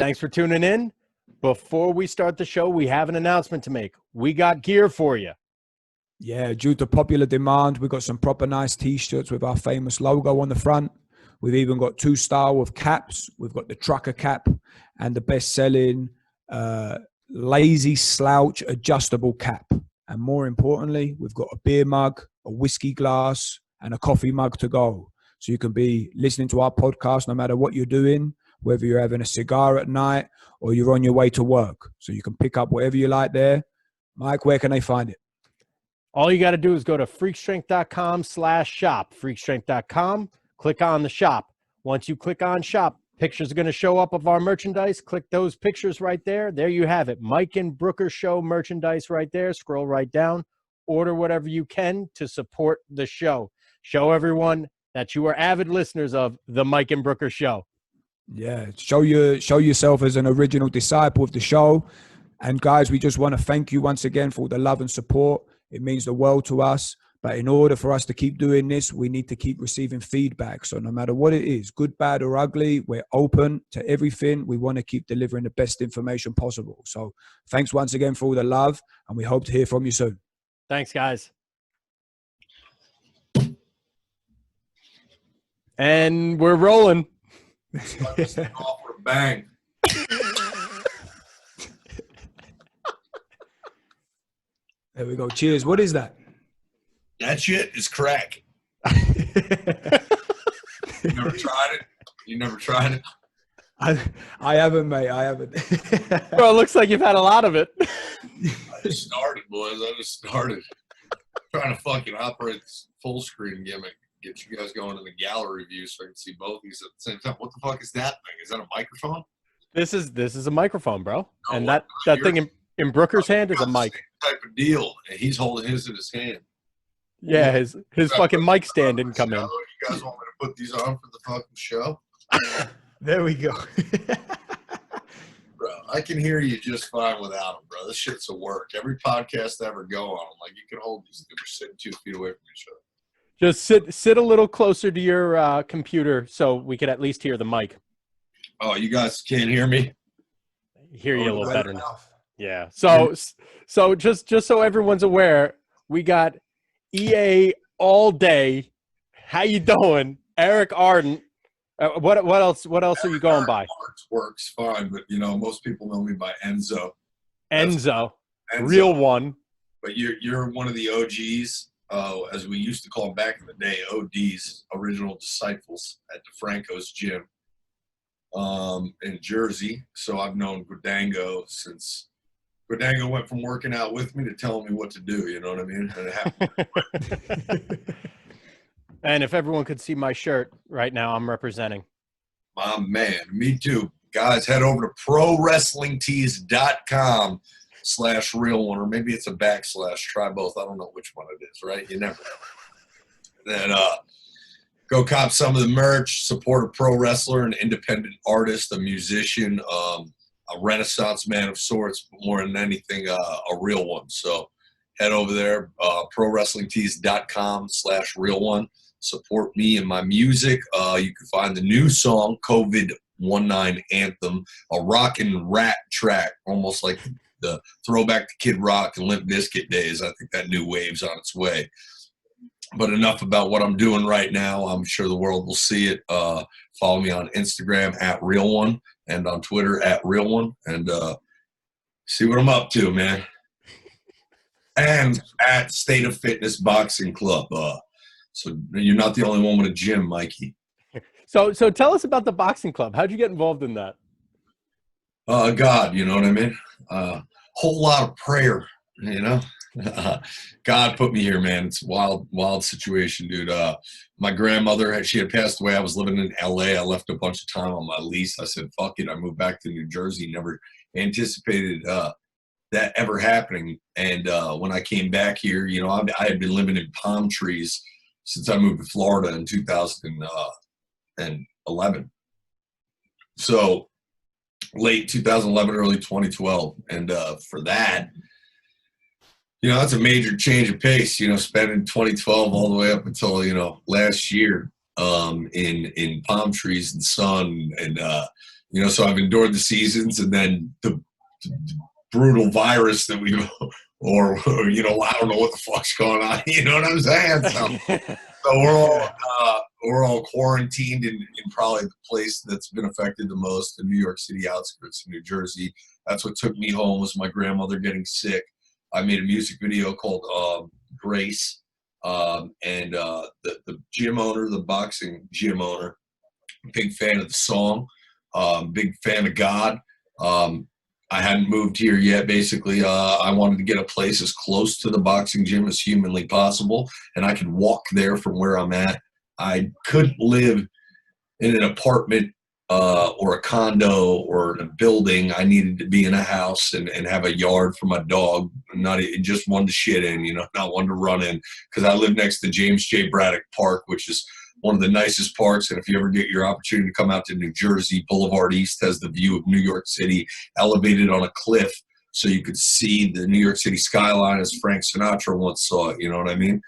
thanks for tuning in. Before we start the show, we have an announcement to make. We got gear for you. Yeah, due to popular demand, we've got some proper nice T-shirts with our famous logo on the front. We've even got 2 style of caps. We've got the trucker cap and the best-selling lazy slouch adjustable cap. And more importantly, we've got a beer mug, a whiskey glass, and a coffee mug to go. So you can be listening to our podcast no matter what you're doing, whether you're having a cigar at night or you're on your way to work. So you can pick up whatever you like there. Mike, where can they find it? All you got to do is go to freakstrength.com/shop, freakstrength.com, click on the shop. Once you click on shop, pictures are going to show up of our merchandise. Click those pictures right there. There you have it. Mike and Brooker Show merchandise right there. Scroll right down. Order whatever you can to support the show. Show everyone that you are avid listeners of the Mike and Brooker Show. Yeah, show yourself as an original disciple of the show. And guys, we just want to thank you once again for all the love and support. It means the world to us. But in order for us to keep doing this, we need to keep receiving feedback. So no matter what it is, good, bad, or ugly, we're open to everything. We want to keep delivering the best information possible. So thanks once again for all the love, and we hope to hear from you soon. Thanks, guys. And we're rolling. Off with a bang. There we go. Cheers. What is that? That shit is crack. You never tried it? You never tried it? I haven't, mate. I haven't. Well, it looks like you've had a lot of it. I just started, boys. I just started. Trying to fucking operate this full screen gimmick. Get you guys going to the gallery view so I can see both of these at the same time. What the fuck is that thing? Is that a microphone? This is a microphone, bro. No, and that thing in Brooker's hand is a mic. Type of deal, and he's holding his in his hand. Yeah, his fucking mic stand didn't come in. You guys want me to put these on for the fucking show? There we go. Bro, I can hear you just fine without them, bro. This shit's a work. Every podcast I ever go on, I'm like, you can hold these. We're sitting 2 feet away from each other. Just sit a little closer to your computer so we could at least hear the mic. Oh, you guys can't hear me? Hear you a little better now. Yeah. So just so everyone's aware, we got EA all day. How you doing, Eric Ardon? What else are you going by? Works fine, but you know most people know me by Enzo. Enzo, real one. But you're one of the OGs, as we used to call them back in the day, ODs, original disciples at DeFranco's gym in Jersey. So I've known Gudango since Gudango went from working out with me to telling me what to do. You know what I mean? And it happened. And if everyone could see my shirt right now, I'm representing. My man, me too. Guys, head over to prowrestlingtees.com/real one, or maybe it's a / Try both. I don't know which one it is, right? You never know. Then go cop some of the merch, support a pro wrestler, an independent artist, a musician, a renaissance man of sorts, but more than anything, a real one. So head over there, prowrestlingtees.com/real one. Support me and my music. You can find the new song, COVID-19 Anthem, a rock and rap track, almost like the throwback to Kid Rock and Limp Bizkit days. I think that new wave's on its way. But enough about what I'm doing right now. I'm sure the world will see it. Follow me on Instagram @RealOne and on Twitter @RealOne, and see what I'm up to, man. And at State of Fitness Boxing Club. So you're not the only one with a gym, Mikey. So tell us about the boxing club. How'd you get involved in that? God, you know what I mean? Whole lot of prayer, you know? God put me here, man. It's a wild situation, dude. My grandmother, she had passed away. I was living in LA. I left a bunch of time on my lease. I said, fuck it. I moved back to New Jersey. Never anticipated that ever happening. And when I came back here, you know, I had been living in palm trees since I moved to Florida in 2011. So late 2011, early 2012. And for that, you know, that's a major change of pace, you know, spending 2012 all the way up until, you know, last year in palm trees and sun and You know, so I've endured the seasons, and then the brutal virus that we, or you know, I don't know what the fuck's going on. You know what I'm saying? So we're all quarantined in probably the place that's been affected the most, the New York City outskirts of New Jersey. That's what took me home, was my grandmother getting sick. I made a music video called Grace, and the gym owner, the boxing gym owner, big fan of the song, big fan of God. I hadn't moved here yet. Basically, I wanted to get a place as close to the boxing gym as humanly possible, and I could walk there from where I'm at. I couldn't live in an apartment or a condo or in a building. I needed to be in a house and have a yard for my dog, not just one to shit in, you know, not one to run in, because I live next to James J. Braddock Park, which is one of the nicest parks. And if you ever get your opportunity to come out to New Jersey, Boulevard East has the view of New York City elevated on a cliff, so you could see the New York City skyline as Frank Sinatra once saw it. You know what I mean?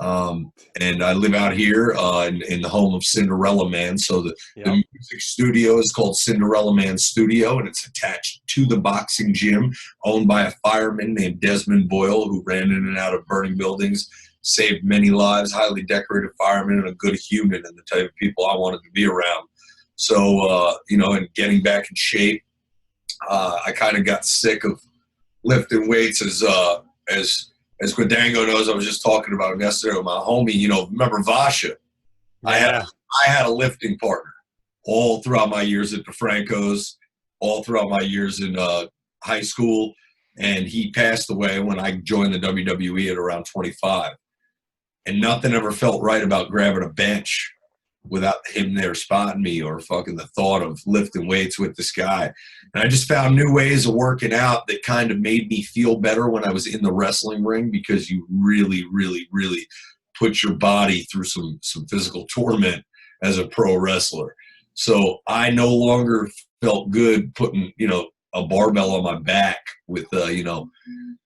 And I live out here in the home of Cinderella Man. So the music studio is called Cinderella Man Studio, and it's attached to the boxing gym, owned by a fireman named Desmond Boyle, who ran in and out of burning buildings, saved many lives, highly decorated fireman, and a good human, and the type of people I wanted to be around. So, you know, and getting back in shape, I kind of got sick of lifting weights, as Guadango knows. I was just talking about him yesterday with my homie. You know, remember Vasha? Yeah. I had a lifting partner all throughout my years at DeFranco's, all throughout my years in high school, and he passed away when I joined the WWE at around 25. And nothing ever felt right about grabbing a bench without him there spotting me, or fucking the thought of lifting weights with this guy. And I just found new ways of working out that kind of made me feel better when I was in the wrestling ring, because you really, really, really put your body through some physical torment as a pro wrestler. So I no longer felt good putting, you know, a barbell on my back with, you know,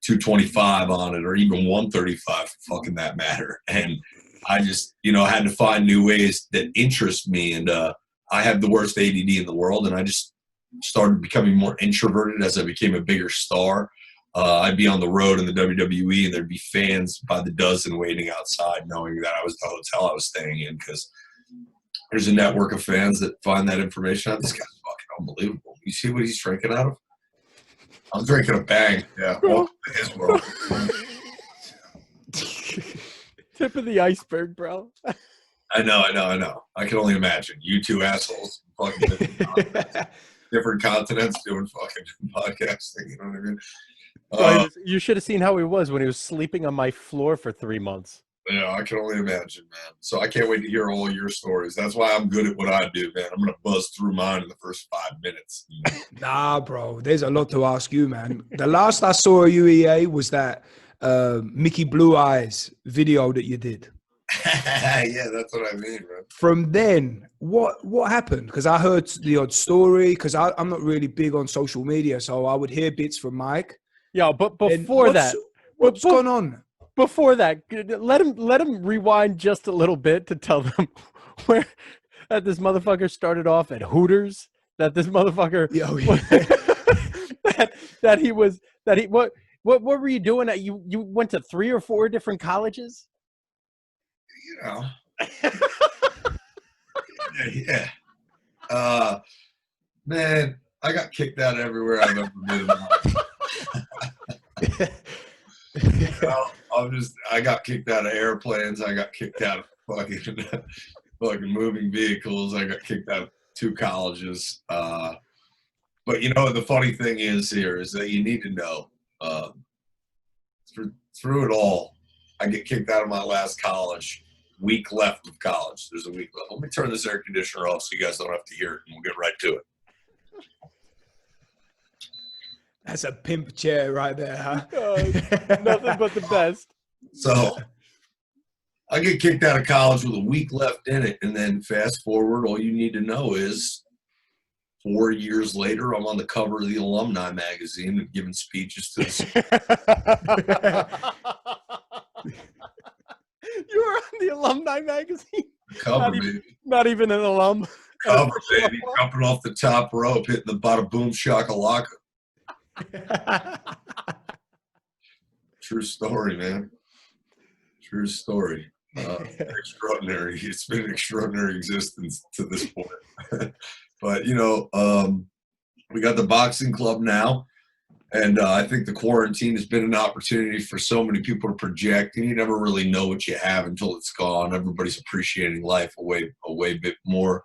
225 on it, or even 135 for fucking that matter. And I just, you know, had to find new ways that interest me. And I have the worst ADD in the world, and I just started becoming more introverted as I became a bigger star. I'd be on the road in the WWE, and there'd be fans by the dozen waiting outside, knowing that I was the hotel I was staying in, because there's a network of fans that find that information out. This guy's fucking unbelievable. You see what he's drinking out of? I'm drinking a Bang. Yeah. Welcome to his world. Tip of the iceberg, bro. I know. I can only imagine. You two assholes, fucking different continents doing fucking podcasting. You know what I mean? You should have seen how he was when he was sleeping on my floor for 3 months. Yeah, I can only imagine, man. So I can't wait to hear all your stories. That's why I'm good at what I do, man. I'm gonna buzz through mine in the first 5 minutes. You know? Nah, bro. There's a lot to ask you, man. The last I saw of UEA was that Mickey Blue Eyes video that you did. Yeah, that's what I mean, bro. From then, what happened? Because I heard the odd story, because I'm not really big on social media, so I would hear bits from Mike. Yeah, but before what's going on? Before that, let him rewind just a little bit to tell them where that this motherfucker started off at Hooters. That this motherfucker, what were you doing? You went to 3 or 4 different colleges. You know, yeah. Man, I got kicked out everywhere I've ever been. You know, I got kicked out of airplanes. I got kicked out of fucking moving vehicles. I got kicked out of 2 colleges. But you know, the funny thing is that you need to know, through it all, I get kicked out of my last college. Week left of college. There's a week left. Let me turn this air conditioner off so you guys don't have to hear it, and we'll get right to it. That's a pimp chair right there, huh? Nothing but the best. So I get kicked out of college with a week left in it, and then fast forward, all you need to know is 4 years later, I'm on the cover of the Alumni magazine and giving speeches to the You were on the Alumni magazine? cover, not even an alum. cover, baby. Jumping off the top rope, hitting the bada boom shakalaka. True story, man. True story. Extraordinary. It's been an extraordinary existence to this point. But, you know, we got the boxing club now. And I think the quarantine has been an opportunity for so many people to project, and you never really know what you have until it's gone. Everybody's appreciating life a bit more.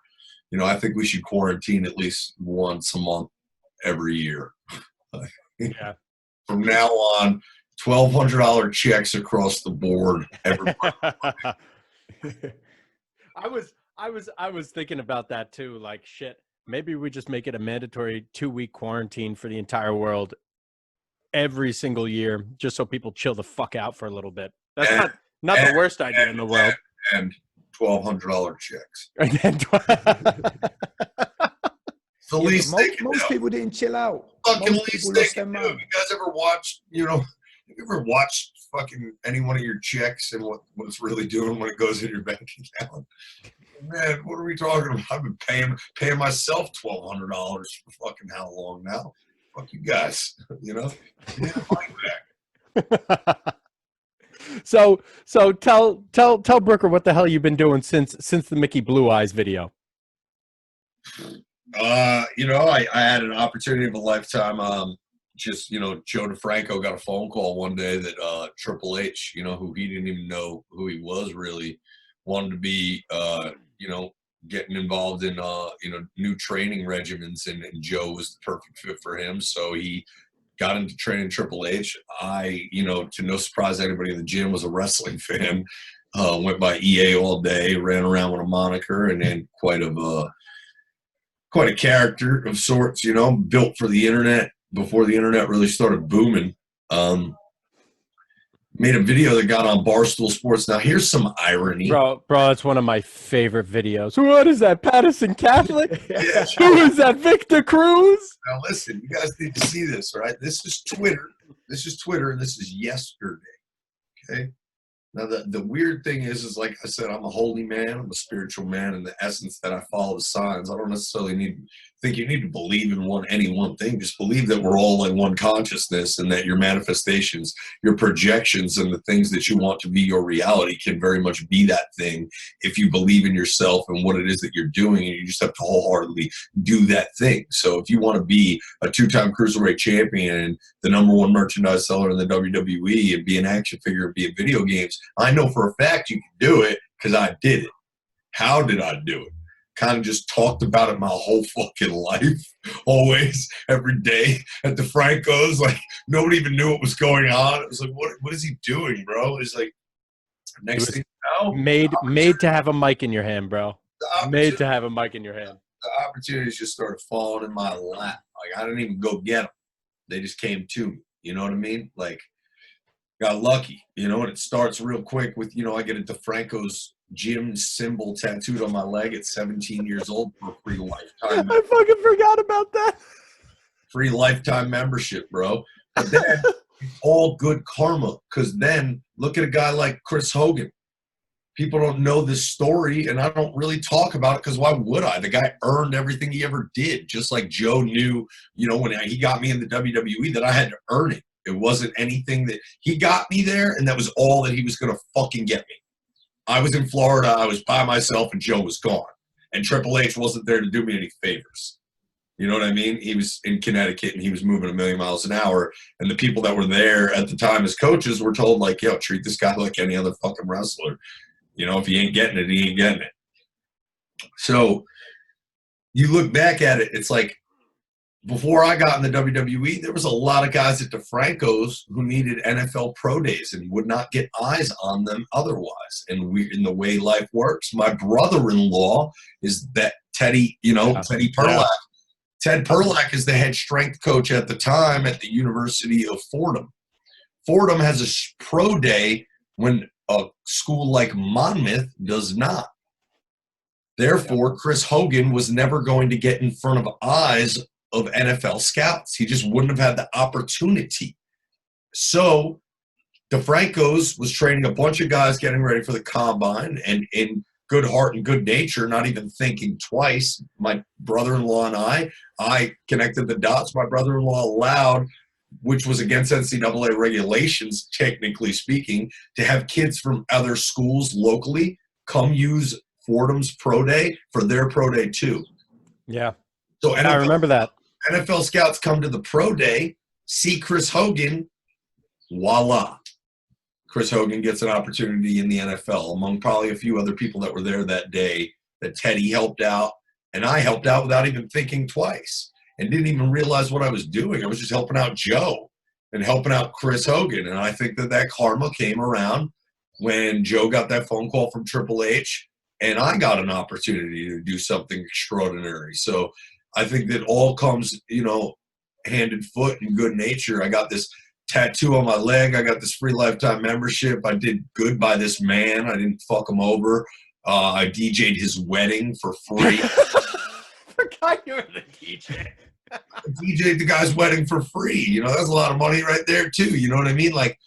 You know, I think we should quarantine at least once a month every year. Yeah. From now on, $1,200 checks across the board. Everybody. I was thinking about that too. Like, shit, maybe we just make it a mandatory 2-week quarantine for the entire world every single year, just so people chill the fuck out for a little bit. That's not the worst idea in the world. And $1,200 checks. The Yeah, least they can most do. people didn't chill out. Fucking Most least people they lost their can do. mind. You guys ever watched, have you ever watched fucking any one of your checks and what it's really doing when it goes in your bank account? Man, what are we talking about? I've been paying myself $1,200 for fucking how long now? Fuck you guys, Yeah, money back. So tell Brooker what the hell you've been doing since the Mickey Blue Eyes video. I had an opportunity of a lifetime. Joe DeFranco got a phone call one day that Triple H, who he didn't even know who he was really, wanted to be, getting involved in, new training regimens, and Joe was the perfect fit for him. So he got into training Triple H. I, to no surprise to anybody in the gym, was a wrestling fan. Went by EA all day, ran around with a moniker, and then quite a character of sorts, built for the internet before the internet really started booming. Made a video that got on Barstool Sports. Now, here's some irony. Bro, it's one of my favorite videos. What is that, Patterson Catholic? Yeah, Who is that, Victor Cruz? Now, listen, you guys need to see this, right? This is Twitter, and this is yesterday, okay? Now, the weird thing is like I said, I'm a holy man. I'm a spiritual man in the essence that I follow the signs. I don't necessarily think you need to believe in any one thing. Just believe that we're all in one consciousness, and that your manifestations, your projections, and the things that you want to be your reality can very much be that thing if you believe in yourself and what it is that you're doing, and you just have to wholeheartedly do that thing. So if you want to be a 2-time Cruiserweight Champion and the #1 merchandise seller in the WWE and be an action figure and be in video games, I know for a fact you can do it because I did it. How did I do it? Kind of just talked about it my whole fucking life, always, every day at the Francos. Like, nobody even knew what was going on. It was like, what is he doing, bro? It's like, next thing you know. Made to have a mic in your hand, bro. Made to have a mic in your hand. The opportunities just started falling in my lap. Like, I didn't even go get them. They just came to me. You know what I mean? Like, got lucky, and it starts real quick with, I get a DeFranco's gym symbol tattooed on my leg at 17 years old for a free lifetime. I fucking forgot about that. Free lifetime membership, bro. But then it's all good karma, because then look at a guy like Chris Hogan. People don't know this story, and I don't really talk about it because why would I? The guy earned everything he ever did, just like Joe knew, when he got me in the WWE, that I had to earn it. It wasn't anything that he got me there, and that was all that he was going to fucking get me. I was in Florida, I was by myself, and Joe was gone. And Triple H wasn't there to do me any favors. You know what I mean? He was in Connecticut, and he was moving 1,000,000 miles an hour. And the people that were there at the time as coaches were told, like, yo, treat this guy like any other fucking wrestler. If he ain't getting it, he ain't getting it. So you look back at it, it's like, before I got in the WWE, there was a lot of guys at DeFranco's who needed NFL pro days and would not get eyes on them otherwise. And in the way life works, my brother-in-law is that Teddy Perlak. Yeah. Ted Perlak is the head strength coach at the time at the University of Fordham. Fordham has a pro day when a school like Monmouth does not. Therefore, Chris Hogan was never going to get in front of eyes of NFL scouts. He just wouldn't have had the opportunity. So DeFranco's was training a bunch of guys getting ready for the combine, and good heart and good nature, not even thinking twice. My brother-in-law and I connected the dots. My brother-in-law allowed, which was against NCAA regulations, technically speaking, to have kids from other schools locally come use Fordham's Pro Day for their Pro Day too. Yeah. So I remember that. NFL scouts come to the Pro Day, see Chris Hogan, voila. Chris Hogan gets an opportunity in the NFL, among probably a few other people that were there that day, that Teddy helped out, and I helped out without even thinking twice, and didn't even realize what I was doing. I was just helping out Joe and helping out Chris Hogan, and I think that karma came around when Joe got that phone call from Triple H, and I got an opportunity to do something extraordinary. So I think that all comes, hand and foot and good nature. I got this tattoo on my leg. I got this free lifetime membership. I did good by this man. I didn't fuck him over. I DJ'd his wedding for free. Forgot you were the DJ. I DJ'd the guy's wedding for free. That's a lot of money right there too. You know what I mean? Like,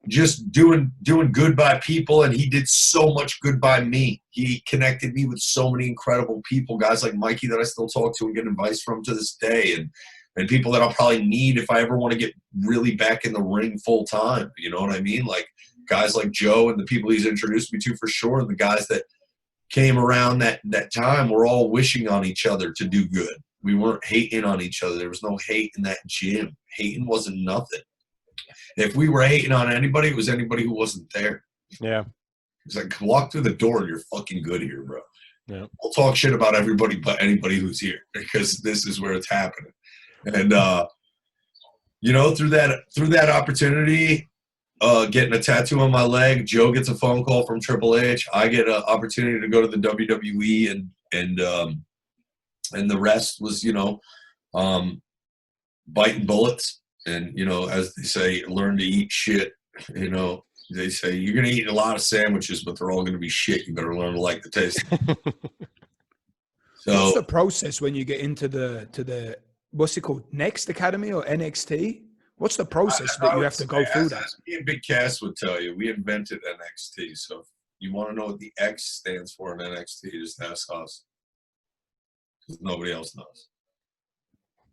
just doing good by people, and he did so much good by me. He connected me with so many incredible people, guys like Mikey that I still talk to and get advice from to this day, and people that I'll probably need if I ever want to get really back in the ring full time. You know what I mean? Like guys like Joe and the people he's introduced me to for sure, and the guys that came around that time were all wishing on each other to do good. We weren't hating on each other. There was no hate in that gym. Hating wasn't nothing. If we were hating on anybody, it was anybody who wasn't there. Yeah. It's like, walk through the door and you're fucking good here, bro. Yeah. We'll talk shit about everybody but anybody who's here, because this is where it's happening. And, through that opportunity, getting a tattoo on my leg, Joe gets a phone call from Triple H. I get an opportunity to go to the WWE, and the rest was, biting bullets. And, as they say, learn to eat shit. They say you're going to eat a lot of sandwiches, but they're all going to be shit. You better learn to like the taste. So, what's the process when you get into the what's it called, Next Academy or NXT? What's the process that you have to go through that? Me and Big Cass would tell you, we invented NXT. So if you want to know what the X stands for in NXT, just ask us, because nobody else knows.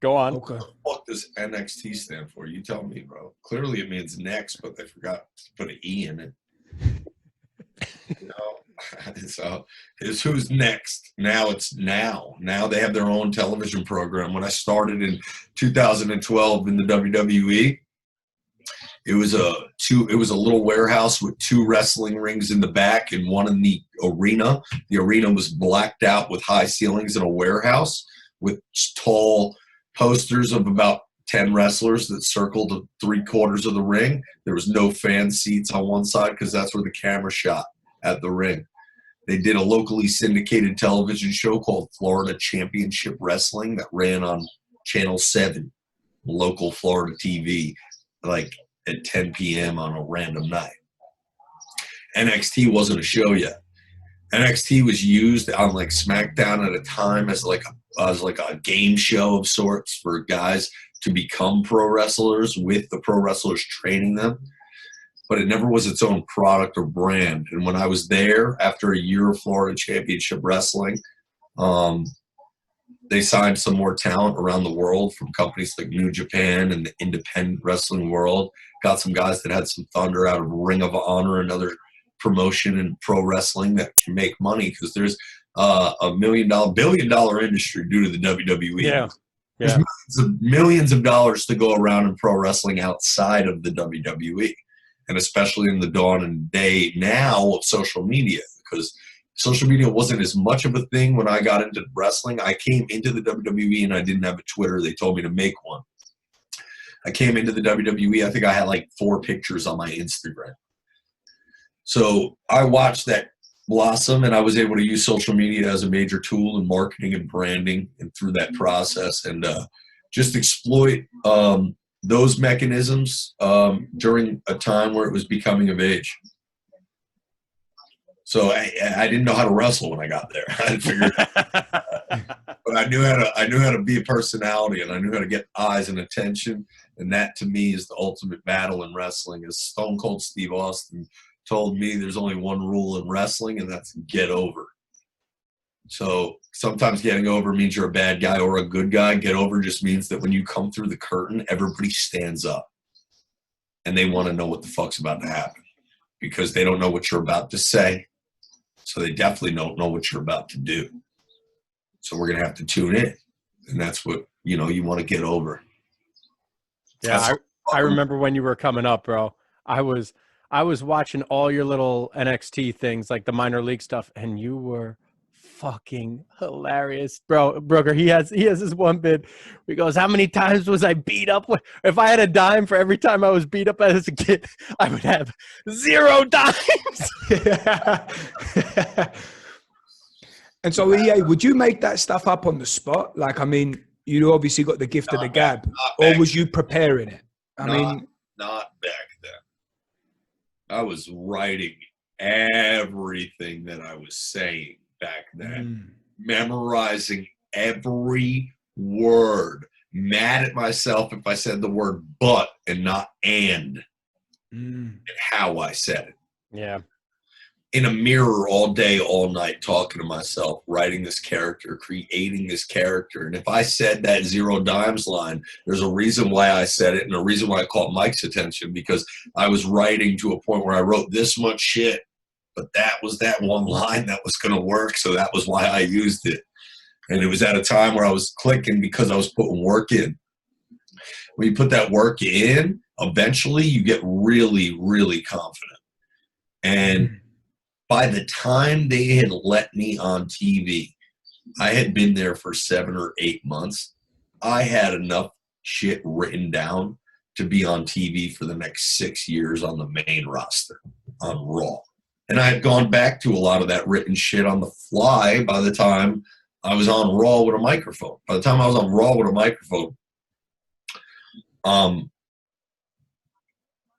Go on. Okay. What the fuck does NXT stand for? You tell me, bro. Clearly it means next, but they forgot to put an E in it. So it's who's next. Now it's now. Now they have their own television program. When I started in 2012 in the WWE, it was a little warehouse with 2 wrestling rings in the back and one in the arena. The arena was blacked out with high ceilings in a warehouse with tall posters of about 10 wrestlers that circled 3/4 of the ring. There was no fan seats on one side because that's where the camera shot at the ring. They did a locally syndicated television show called Florida Championship Wrestling that ran on Channel 7, local Florida TV, like at 10 p.m. on a random night. NXT wasn't a show yet. NXT was used on like SmackDown at a time as like a game show of sorts for guys to become pro wrestlers with the pro wrestlers training them. But it never was its own product or brand. And when I was there, after a year of Florida Championship Wrestling, they signed some more talent around the world from companies like New Japan and the independent wrestling world. Got some guys that had some thunder out of Ring of Honor, another promotion in pro wrestling that can make money, because there's a billion-dollar industry due to the WWE. Yeah. There's millions of dollars to go around in pro wrestling outside of the WWE. And especially in the dawn and day now of social media, because social media wasn't as much of a thing when I got into wrestling. I came into the WWE and I didn't have a Twitter. They told me to make one. I came into the WWE, I think I had like 4 pictures on my Instagram. So I watched that blossom, and I was able to use social media as a major tool in marketing and branding, and through that process, and just exploit those mechanisms during a time where it was becoming of age. So I didn't know how to wrestle when I got there. I had to figure it out. But I knew how to be a personality, and I knew how to get eyes and attention. And that to me is the ultimate battle in wrestling. Is Stone Cold Steve Austin told me there's only one rule in wrestling, and that's get over. So sometimes getting over means you're a bad guy or a good guy. Get over just means that when you come through the curtain, everybody stands up and they want to know what the fuck's about to happen because they don't know what you're about to say. So they definitely don't know what you're about to do. So we're going to have to tune in. And that's what, you want to get over. Yeah, I remember when you were coming up, bro. I was watching all your little NXT things, like the minor league stuff, and you were fucking hilarious, bro. Brooker, he has this one bit where he goes, how many times was I beat up? If I had a dime for every time I was beat up as a kid, I would have 0 dimes. And so, EA, would you make that stuff up on the spot? Like, I mean, you obviously got the gift of the gab, or was you preparing it? Not back then. I was writing everything that I was saying back then, memorizing every word, mad at myself if I said the word but and not and how I said it. Yeah. In a mirror all day, all night, talking to myself, writing this character, creating this character. And if I said that 0 dimes line, there's a reason why I said it and a reason why I caught Mike's attention, because I was writing to a point where I wrote this much shit, but that was that one line that was going to work. So that was why I used it. And it was at a time where I was clicking because I was putting work in. When you put that work in, eventually you get really, really confident. And by the time they had let me on TV, I had been there for 7 or 8 months. I had enough shit written down to be on TV for the next 6 years on the main roster on Raw. And I had gone back to a lot of that written shit on the fly by the time I was on Raw with a microphone. By the time I was on Raw with a microphone,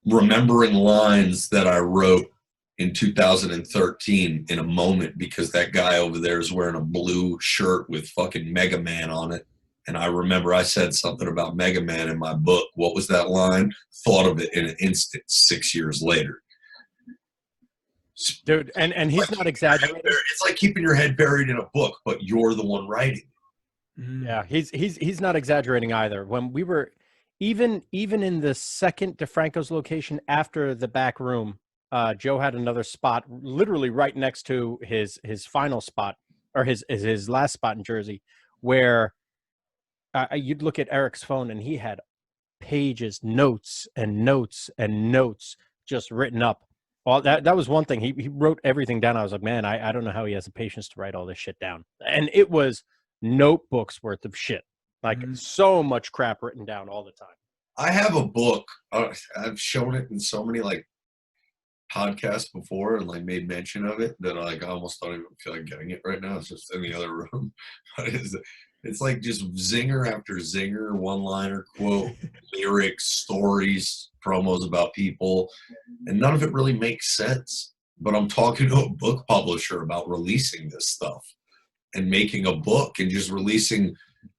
remembering lines that I wrote in 2013 in a moment because that guy over there is wearing a blue shirt with fucking Mega Man on it. And I remember I said something about Mega Man in my book. What was that line? Thought of it in an instant 6 years later. Dude, and he's not exaggerating. It's like keeping your head buried in a book, but you're the one writing. Yeah, he's not exaggerating either. When we were even in the second DeFranco's location after the back room, Joe had another spot literally right next to his final spot, or his last spot in Jersey, where you'd look at Eric's phone and he had pages, notes and notes and notes just written up. Well, that was one thing. He wrote everything down. I was like, man, I don't know how he has the patience to write all this shit down. And it was notebooks worth of shit. Like so much crap written down all the time. I have a book. I've shown it in so many like podcasts before and like made mention of it that like I almost don't even feel like getting it right now. It's just in the other room. It's like just zinger after zinger, one-liner, quote, lyrics, stories, promos about people, and none of it really makes sense. But I'm talking to a book publisher about releasing this stuff and making a book and just releasing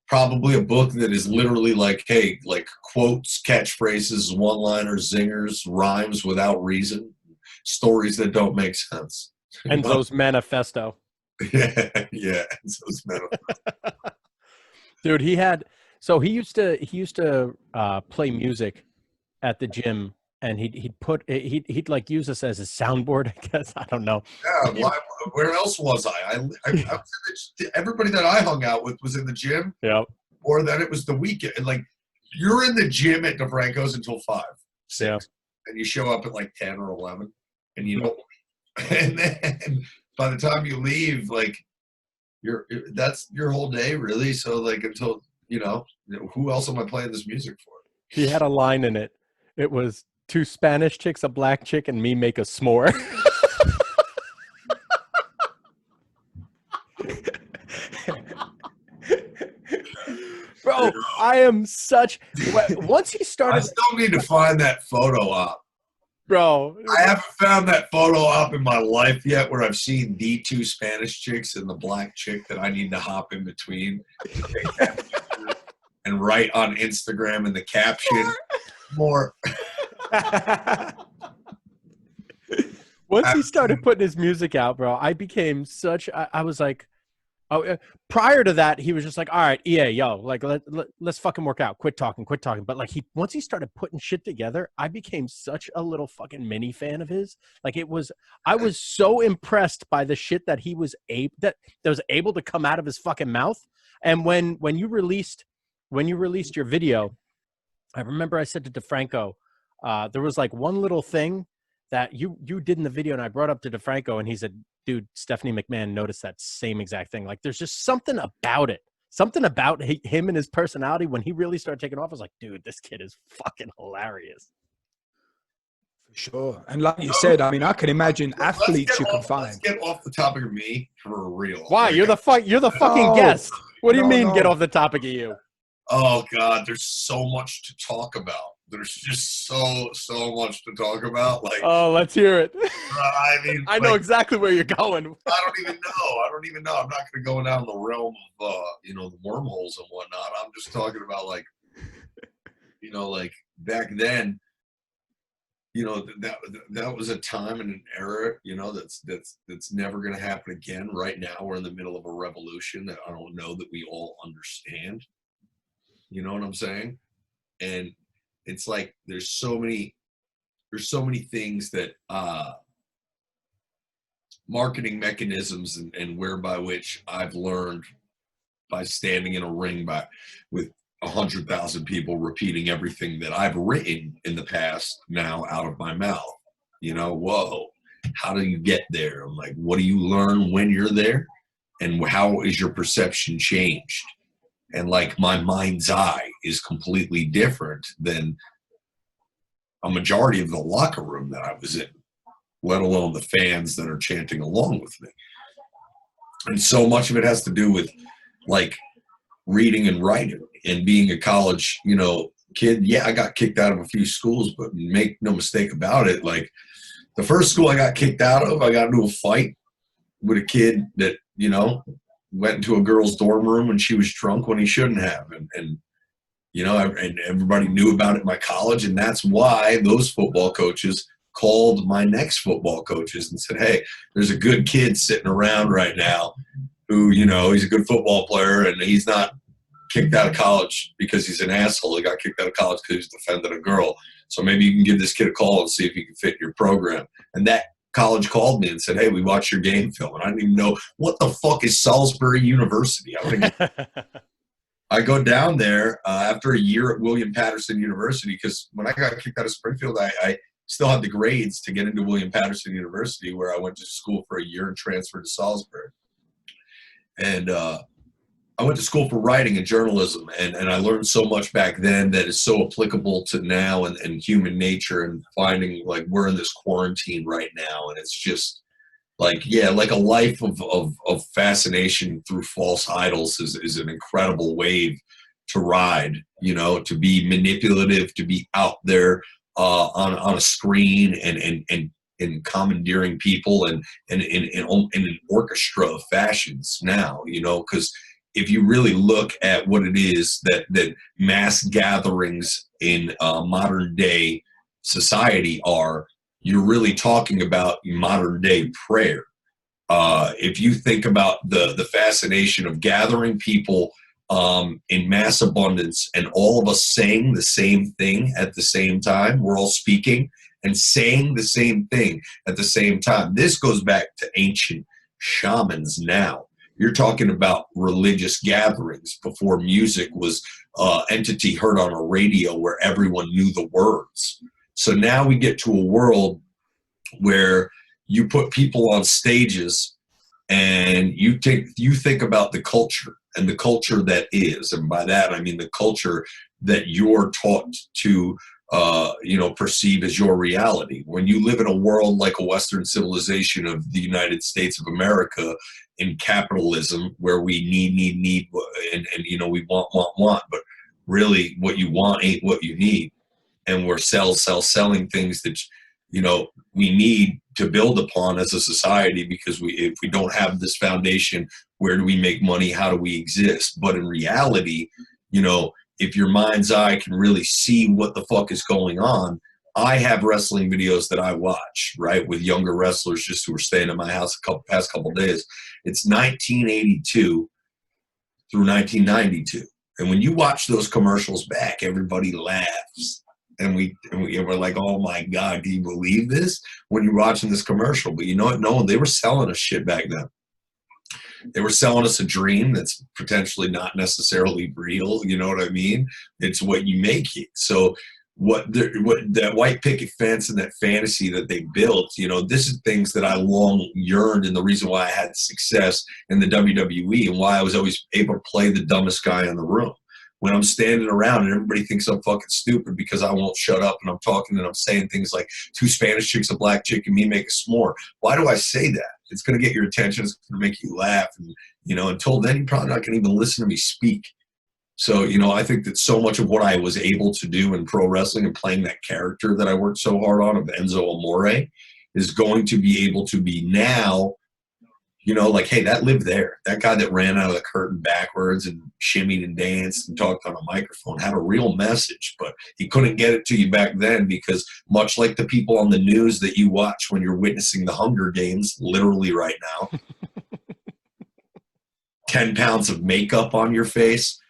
probably a book that is literally like, hey, like quotes, catchphrases, one-liners, zingers, rhymes without reason, stories that don't make sense. Enzo's manifesto. Yeah, Enzo's manifesto. Dude, he used to play music at the gym, and he'd like use us as a soundboard, I guess. I don't know. Yeah, where else was I was everybody that I hung out with was in the gym. Yeah. Or then it was the weekend. And like you're in the gym at DeFranco's until 5, 6, yeah. And you show up at like 10 or 11, and you don't. And then by the time you leave, like that's your whole day, really. So like until who else am I playing this music for? He had a line in it. It was 2 Spanish chicks, a black chick, and me make a s'more. Bro, I am such. Once he started, I still need to find that photo op. Bro, I haven't found that photo op in my life yet where I've seen the 2 Spanish chicks and the black chick that I need to hop in between and write on Instagram in the caption more. Once he started putting his music out, bro, I became such. I was like, oh. Prior to that, he was just like, all right, EA, yo, like let's fucking work out. Quit talking. But like once he started putting shit together, I became such a little fucking mini fan of his. Like I was so impressed by the shit that he was that was able to come out of his fucking mouth. And when you released your video, I remember I said to DeFranco, there was like one little thing that you did in the video, and I brought up to DeFranco, and he said, dude, Stephanie McMahon noticed that same exact thing. Like, there's just something about it. Something about him and his personality. When he really started taking off, I was like, dude, this kid is fucking hilarious. For sure. And like you said, I mean, I can imagine athletes you can find. Let's get off the topic of me for real. Why? You're the fucking guest. What do you mean get off the topic of you? Oh, God, there's so much to talk about. There's just so much to talk about. Like, oh, let's hear it. I mean, I know exactly where you're going. I don't even know. I'm not going to go down the realm of, the wormholes and whatnot. I'm just talking about, like, like back then, that was a time and an era, that's never going to happen again. Right now, we're in the middle of a revolution that I don't know that we all understand. You know what I'm saying? And it's like there's so many things that marketing mechanisms and whereby which I've learned by standing in a ring with 100,000 people repeating everything that I've written in the past now out of my mouth. Whoa, how do you get there? I'm like, what do you learn when you're there? And how is your perception changed? And like my mind's eye is completely different than a majority of the locker room that I was in, let alone the fans that are chanting along with me. And so much of it has to do with like reading and writing and being a college, kid. Yeah, I got kicked out of a few schools, but make no mistake about it. Like the first school I got kicked out of, I got into a fight with a kid that, went into a girl's dorm room when she was drunk when he shouldn't have. And everybody knew about it in my college. And that's why those football coaches called my next football coaches and said, hey, there's a good kid sitting around right now who, he's a good football player and he's not kicked out of college because he's an asshole. He got kicked out of college because he's defended a girl. So maybe you can give this kid a call and see if he can fit your program. And that college called me and said, hey, we watched your game film. And I didn't even know what the fuck is Salisbury University. I go down there after a year at William Patterson University because when I got kicked out of Springfield, I still had the grades to get into William Patterson University, where I went to school for a year and transferred to Salisbury. And I went to school for writing and journalism, and I learned so much back then that is so applicable to now and human nature, and finding like we're in this quarantine right now, and it's just like, yeah, like a life of fascination through false idols is an incredible wave to ride, to be manipulative, to be out there on a screen and commandeering people and in an orchestra of fashions now, because if you really look at what it is that mass gatherings in modern day society are, you're really talking about modern day prayer. If you think about the fascination of gathering people in mass abundance and all of us saying the same thing at the same time, we're all speaking and saying the same thing at the same time. This goes back to ancient shamans now. You're talking about religious gatherings before music was entity heard on a radio where everyone knew the words. So now we get to a world where you put people on stages and you think about the culture and the culture that is. And by that, I mean the culture that you're taught to perceive as your reality. When you live in a world like a Western civilization of the United States of America in capitalism, where we need, and we want, but really what you want ain't what you need. And we're selling things that, we need to build upon as a society, because if we don't have this foundation, where do we make money? How do we exist? But in reality, if your mind's eye can really see what the fuck is going on, I have wrestling videos that I watch, right, with younger wrestlers just who were staying at my house past couple days. It's 1982 through 1992. And when you watch those commercials back, everybody laughs. And we're like, oh my God, do you believe this? When you're watching this commercial. But you know what? No, they were selling us shit back then. They were selling us a dream that's potentially not necessarily real. You know what I mean? It's what you make it. So what that white picket fence and that fantasy that they built, you know, this is things that I long yearned, and the reason why I had success in the WWE and why I was always able to play the dumbest guy in the room. When I'm standing around and everybody thinks I'm fucking stupid because I won't shut up and I'm talking and I'm saying things like 2 Spanish chicks, a black chick, and me make a s'more. Why do I say that? It's going to get your attention. It's going to make you laugh. And, you know, until then, you're probably not going to even listen to me speak. So, you know, I think that so much of what I was able to do in pro wrestling and playing that character that I worked so hard on of Enzo Amore is going to be able to be now, you know, like, hey, that lived there. That guy that ran out of the curtain backwards and shimmied and danced and talked on a microphone had a real message, but he couldn't get it to you back then because much like the people on the news that you watch when you're witnessing the Hunger Games, literally right now, 10 pounds of makeup on your face,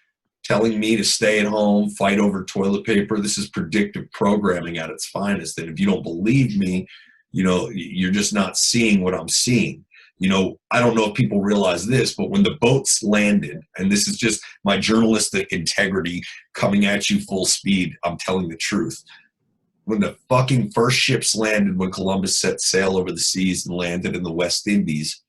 telling me to stay at home, fight over toilet paper. This is predictive programming at its finest. And if you don't believe me, you know, you're just not seeing what I'm seeing. You know, I don't know if people realize this, but when the boats landed, and this is just my journalistic integrity coming at you full speed, I'm telling the truth. When the fucking first ships landed, when Columbus set sail over the seas and landed in the West Indies,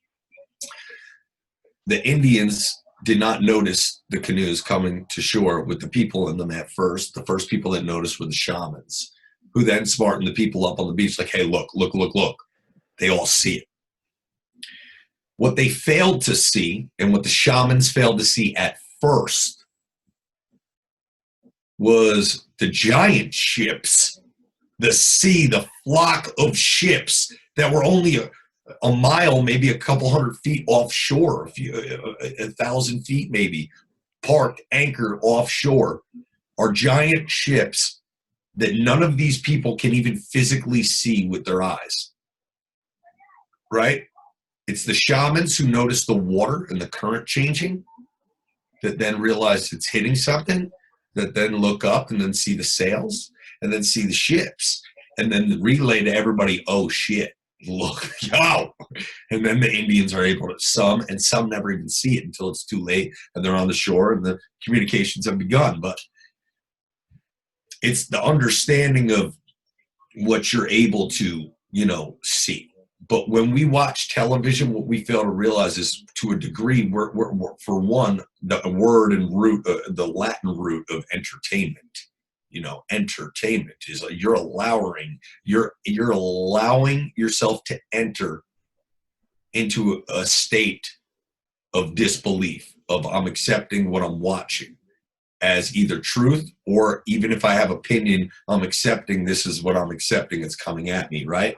the Indians did not notice the canoes coming to shore with the people in them at first. The first people that noticed were the shamans, who then smartened the people up on the beach like, hey, look. They all see it. What they failed to see, and what the shamans failed to see at first, was the giant ships, the sea, the flock of ships that were only a mile, maybe a couple hundred feet offshore, 1,000 feet maybe, parked, anchored offshore, are giant ships that none of these people can even physically see with their eyes, right? It's the shamans who notice the water and the current changing, that then realize it's hitting something, that then look up and then see the sails, and then see the ships, and then relay to everybody, oh shit, look, yo. And then the Indians are able to, some never even see it until it's too late and they're on the shore and the communications have begun. But it's the understanding of what you're able to, you know, see. But when we watch television, what we fail to realize is, to a degree, we're for one, the word and root, the Latin root of entertainment. You know, entertainment is like you're allowing yourself to enter into a state of disbelief, of I'm accepting what I'm watching as either truth, or even if I have opinion, I'm accepting this is what I'm accepting. It's coming at me, right?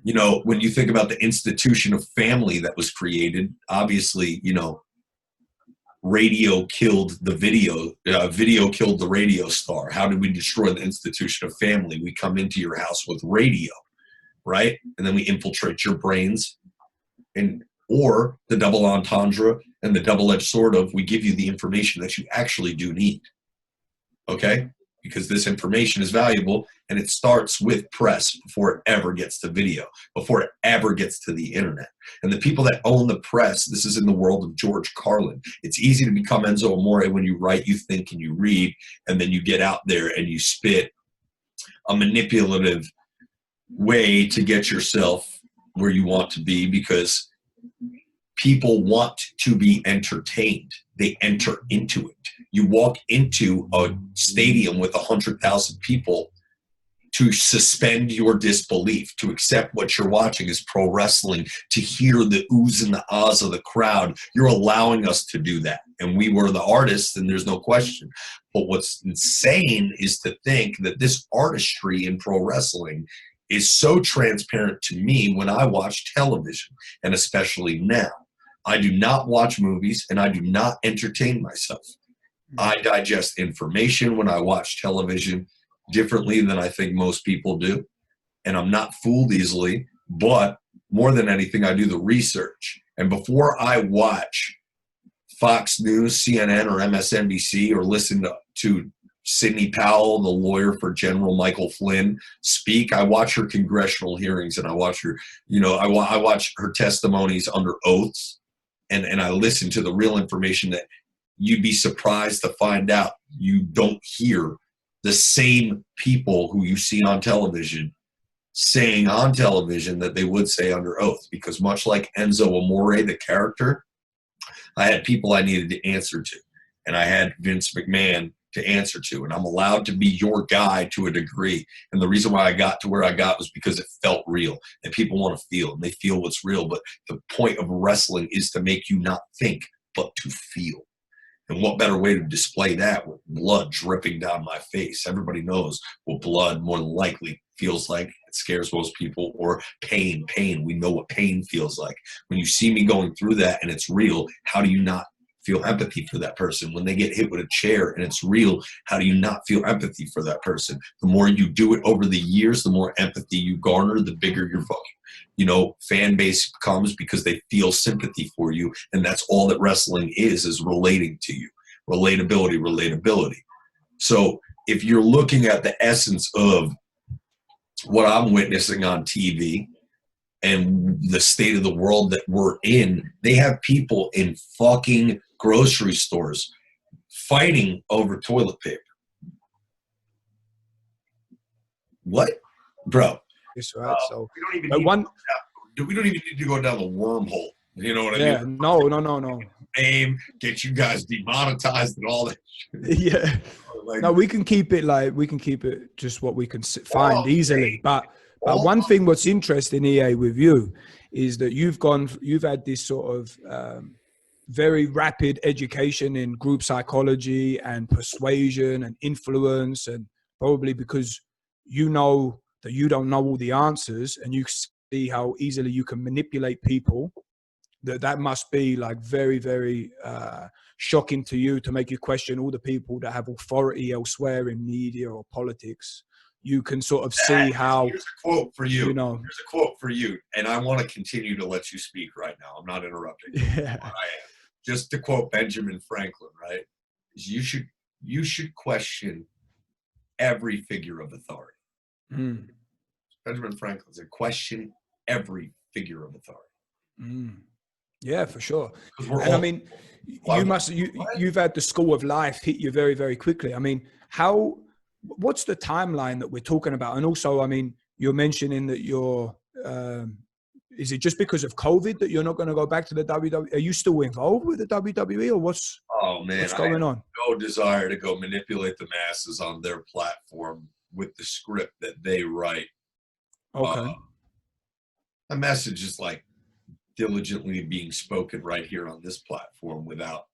You know, when you think about the institution of family that was created, obviously, you know, radio killed the video, video killed the radio star. How did we destroy the institution of family? We come into your house with radio, right? And then we infiltrate your brains, and or the double entendre and the double-edged sword of, we give you the information that you actually do need, okay? Because this information is valuable, and it starts with press before it ever gets to video, before it ever gets to the internet. And the people that own the press, this is in the world of George Carlin. It's easy to become Enzo Amore when you write, you think, and you read, and then you get out there and you spit a manipulative way to get yourself where you want to be, because people want to be entertained. They enter into it. You walk into a stadium with 100,000 people to suspend your disbelief, to accept what you're watching is pro wrestling, to hear the oohs and the ahs of the crowd. You're allowing us to do that. And we were the artists, and there's no question. But what's insane is to think that this artistry in pro wrestling is so transparent to me when I watch television, and especially now. I do not watch movies, and I do not entertain myself. I digest information when I watch television. differently than I think most people do. And I'm not fooled easily, but more than anything, I do the research. And before I watch Fox News, CNN, or MSNBC, or listen to Sidney Powell, the lawyer for General Michael Flynn, speak, I watch her congressional hearings, and I watch her, I watch her testimonies under oaths, and I listen to the real information that you'd be surprised to find out you don't hear the same people who you see on television saying on television that they would say under oath. Because much like Enzo Amore, the character, I had people I needed to answer to, and I had Vince McMahon to answer to, and I'm allowed to be your guy to a degree. And the reason why I got to where I got was because it felt real, and people want to feel, and they feel what's real. But the point of wrestling is to make you not think, but to feel. And what better way to display that with blood dripping down my face? Everybody knows what blood more than likely feels like. It scares most people. Or pain. We know what pain feels like. When you see me going through that and it's real, how do you not feel empathy for that person? When they get hit with a chair and it's real, how do you not feel empathy for that person? The more you do it over the years, the more empathy you garner, the bigger your fucking, fan base comes, because they feel sympathy for you. And that's all that wrestling is relating to you. Relatability. So if you're looking at the essence of what I'm witnessing on TV and the state of the world that we're in, they have people in fucking grocery stores fighting over toilet paper. What? Bro. That's right. So we don't even need to go down the wormhole. You know what I mean? No. Aim, get you guys demonetized and all that shit. Yeah. No, we can keep it just what we can find easily. But one thing what's interesting, EA, with you is that you've had this sort of very rapid education in group psychology and persuasion and influence, and probably because you know that you don't know all the answers, and you see how easily you can manipulate people. That must be like very, very shocking to you, to make you question all the people that have authority elsewhere in media or politics. You can sort of see how. Here's a quote for you. Here's a quote for you, and I want to continue to let you speak right now. I'm not interrupting. Yeah. I am. Just to quote Benjamin Franklin, right? You should question every figure of authority. Mm. Benjamin Franklin said, question every figure of authority. Mm. Yeah, for sure. And I mean, you've had the school of life hit you very, very quickly. I mean, what's the timeline that we're talking about? And also, I mean, you're mentioning that is it just because of COVID that you're not going to go back to the WWE? Are you still involved with the WWE, or what's going on? No desire to go manipulate the masses on their platform with the script that they write. Okay. A message is like diligently being spoken right here on this platform without,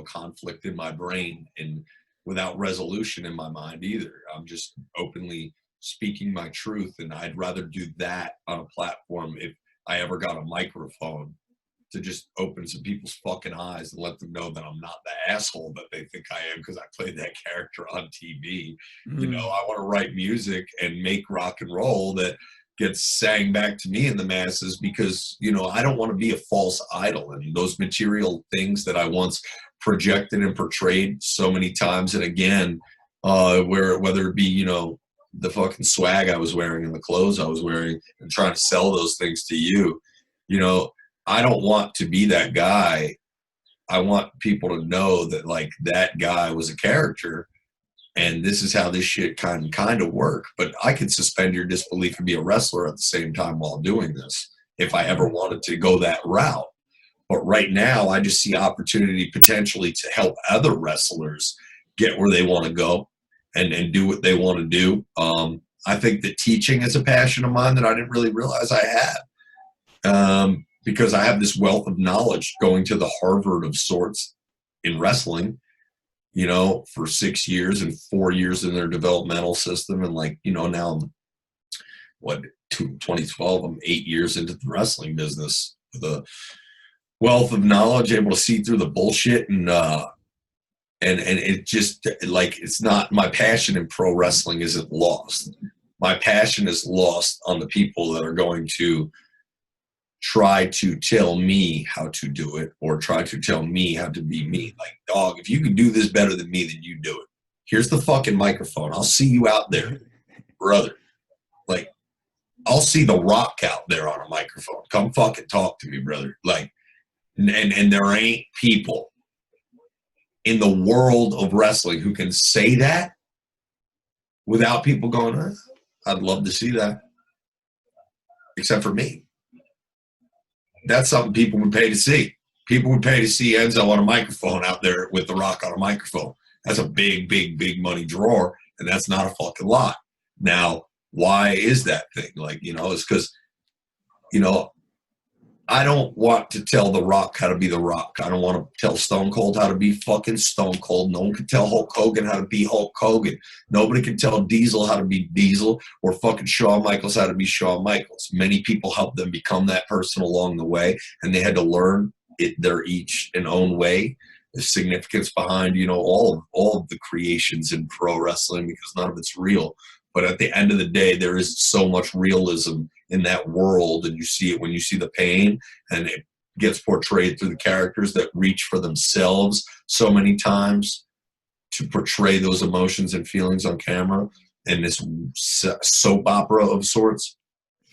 conflict in my brain and without resolution in my mind either. I'm just openly speaking my truth, and I'd rather do that on a platform, if I ever got a microphone, to just open some people's fucking eyes and let them know that I'm not the asshole that they think I am because I played that character on TV. Mm. I want to write music and make rock and roll that gets sang back to me in the masses, because I don't want to be a false idol, and those material things that I once projected and portrayed so many times and again, whether it be the fucking swag I was wearing and the clothes I was wearing and trying to sell those things to you, I don't want to be that guy. I want people to know that like that guy was a character, and this is how this shit kind of work. But I could suspend your disbelief and be a wrestler at the same time while doing this if I ever wanted to go that route. But right now, I just see opportunity potentially to help other wrestlers get where they want to go and do what they want to do. I think that teaching is a passion of mine that I didn't really realize I had, because I have this wealth of knowledge going to the Harvard of sorts in wrestling, for 6 years and 4 years in their developmental system. And now I'm 2012, I'm 8 years into the wrestling business with a wealth of knowledge, able to see through the bullshit and And it just, like, it's not, my passion in pro wrestling isn't lost. My passion is lost on the people that are going to try to tell me how to do it, or try to tell me how to be me. Like, dog, if you can do this better than me, then you do it. Here's the fucking microphone. I'll see you out there, brother. Like, I'll see The Rock out there on a microphone. Come fucking talk to me, brother. Like, and there ain't people in the world of wrestling who can say that without people going, I'd love to see that. Except for me. That's something people would pay to see. People would pay to see Enzo on a microphone out there with The Rock on a microphone. That's a big, big, big money drawer, and that's not a fucking lot. Now, why is that thing? Like, you know, it's because, you know, I don't want to tell The Rock how to be The Rock. I don't want to tell Stone Cold how to be fucking Stone Cold. No one can tell Hulk Hogan how to be Hulk Hogan. Nobody can tell Diesel how to be Diesel, or fucking Shawn Michaels how to be Shawn Michaels. Many people helped them become that person along the way, and they had to learn it their each and own way. The significance behind, you know, all of the creations in pro wrestling, because none of it's real. But at the end of the day, there is so much realism in that world, and you see it when you see the pain, and it gets portrayed through the characters that reach for themselves so many times to portray those emotions and feelings on camera, and this soap opera of sorts,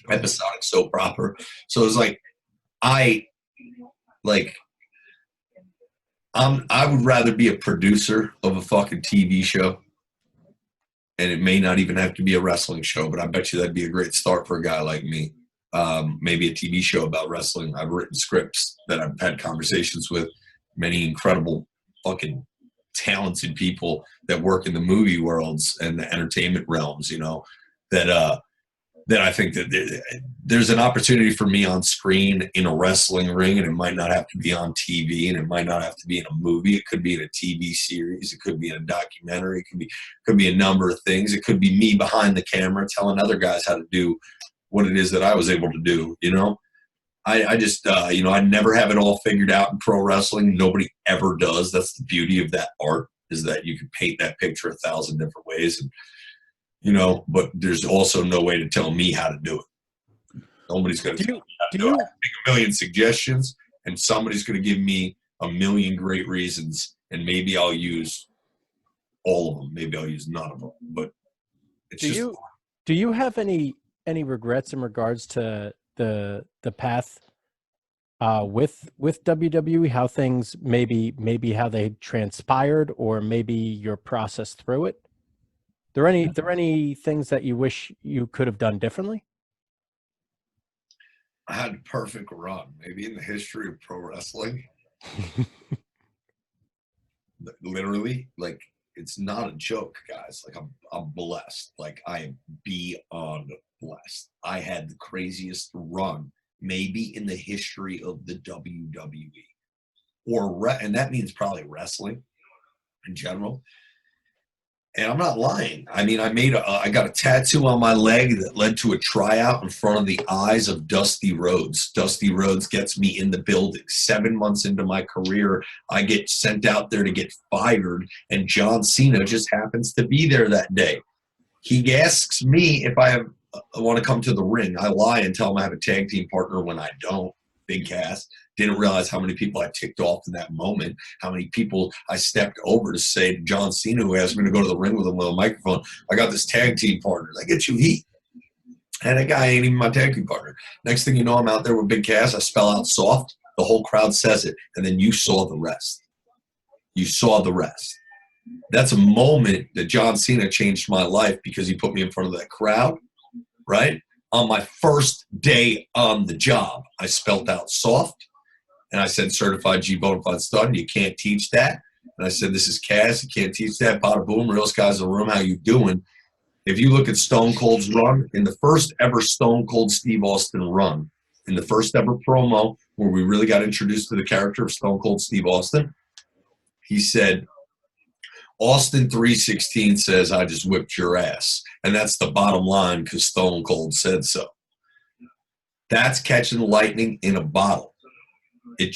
episodic soap opera. So it's like, I would rather be a producer of a fucking TV show. And it may not even have to be a wrestling show, but I bet you that'd be a great start for a guy like me. Maybe a TV show about wrestling. I've written scripts that I've had conversations with many incredible fucking talented people that work in the movie worlds and the entertainment realms, you know, that I think that there's an opportunity for me on screen in a wrestling ring, and it might not have to be on TV, and it might not have to be in a movie. It could be in a TV series. It could be in a documentary. It could be a number of things. It could be me behind the camera telling other guys how to do what it is that I was able to do, you know? I just, you know, I never have it all figured out in pro wrestling. Nobody ever does. That's the beauty of that art, is that you can paint that picture 1,000 different ways. And, you know, but there's also no way to tell me how to do it. Nobody's going to tell me how to do it. I can make a million suggestions, and somebody's going to give me a million great reasons, and maybe I'll use all of them. Maybe I'll use none of them. But it's do you have any regrets in regards to the path with WWE, how things maybe how they transpired, or maybe your process through it? There any things that you wish you could have done differently? I had a perfect run, maybe in the history of pro wrestling. Literally, like, it's not a joke, guys. Like, I'm blessed. Like, I am beyond blessed. I had the craziest run maybe in the history of the WWE, and that means probably wrestling in general. And I'm not lying. I mean, I got a tattoo on my leg that led to a tryout in front of the eyes of Dusty Rhodes. Dusty Rhodes gets me in the building. 7 months into my career, I get sent out there to get fired, and John Cena just happens to be there that day. He asks me if I want to come to the ring. I lie and tell him I have a tag team partner when I don't. Big cast. Didn't realize how many people I ticked off in that moment, how many people I stepped over to say to John Cena, who asked me to go to the ring with him with a microphone, I got this tag team partner. I get you heat. And that guy ain't even my tag team partner. Next thing you know, I'm out there with Big Cass. I spell out soft. The whole crowd says it. And then you saw the rest. You saw the rest. That's a moment that John Cena changed my life, because he put me in front of that crowd, right? On my first day on the job, I spelled out soft, and I said, certified G bonafide stud. You can't teach that. And I said, this is Cass. You can't teach that. Bada boom. Realest Guys in the room. How you doing? If you look at Stone Cold's run, in the first ever Stone Cold Steve Austin run, in the first ever promo where we really got introduced to the character of Stone Cold Steve Austin, he said, Austin 316 says, I just whipped your ass. And that's the bottom line, because Stone Cold said so. That's catching lightning in a bottle. It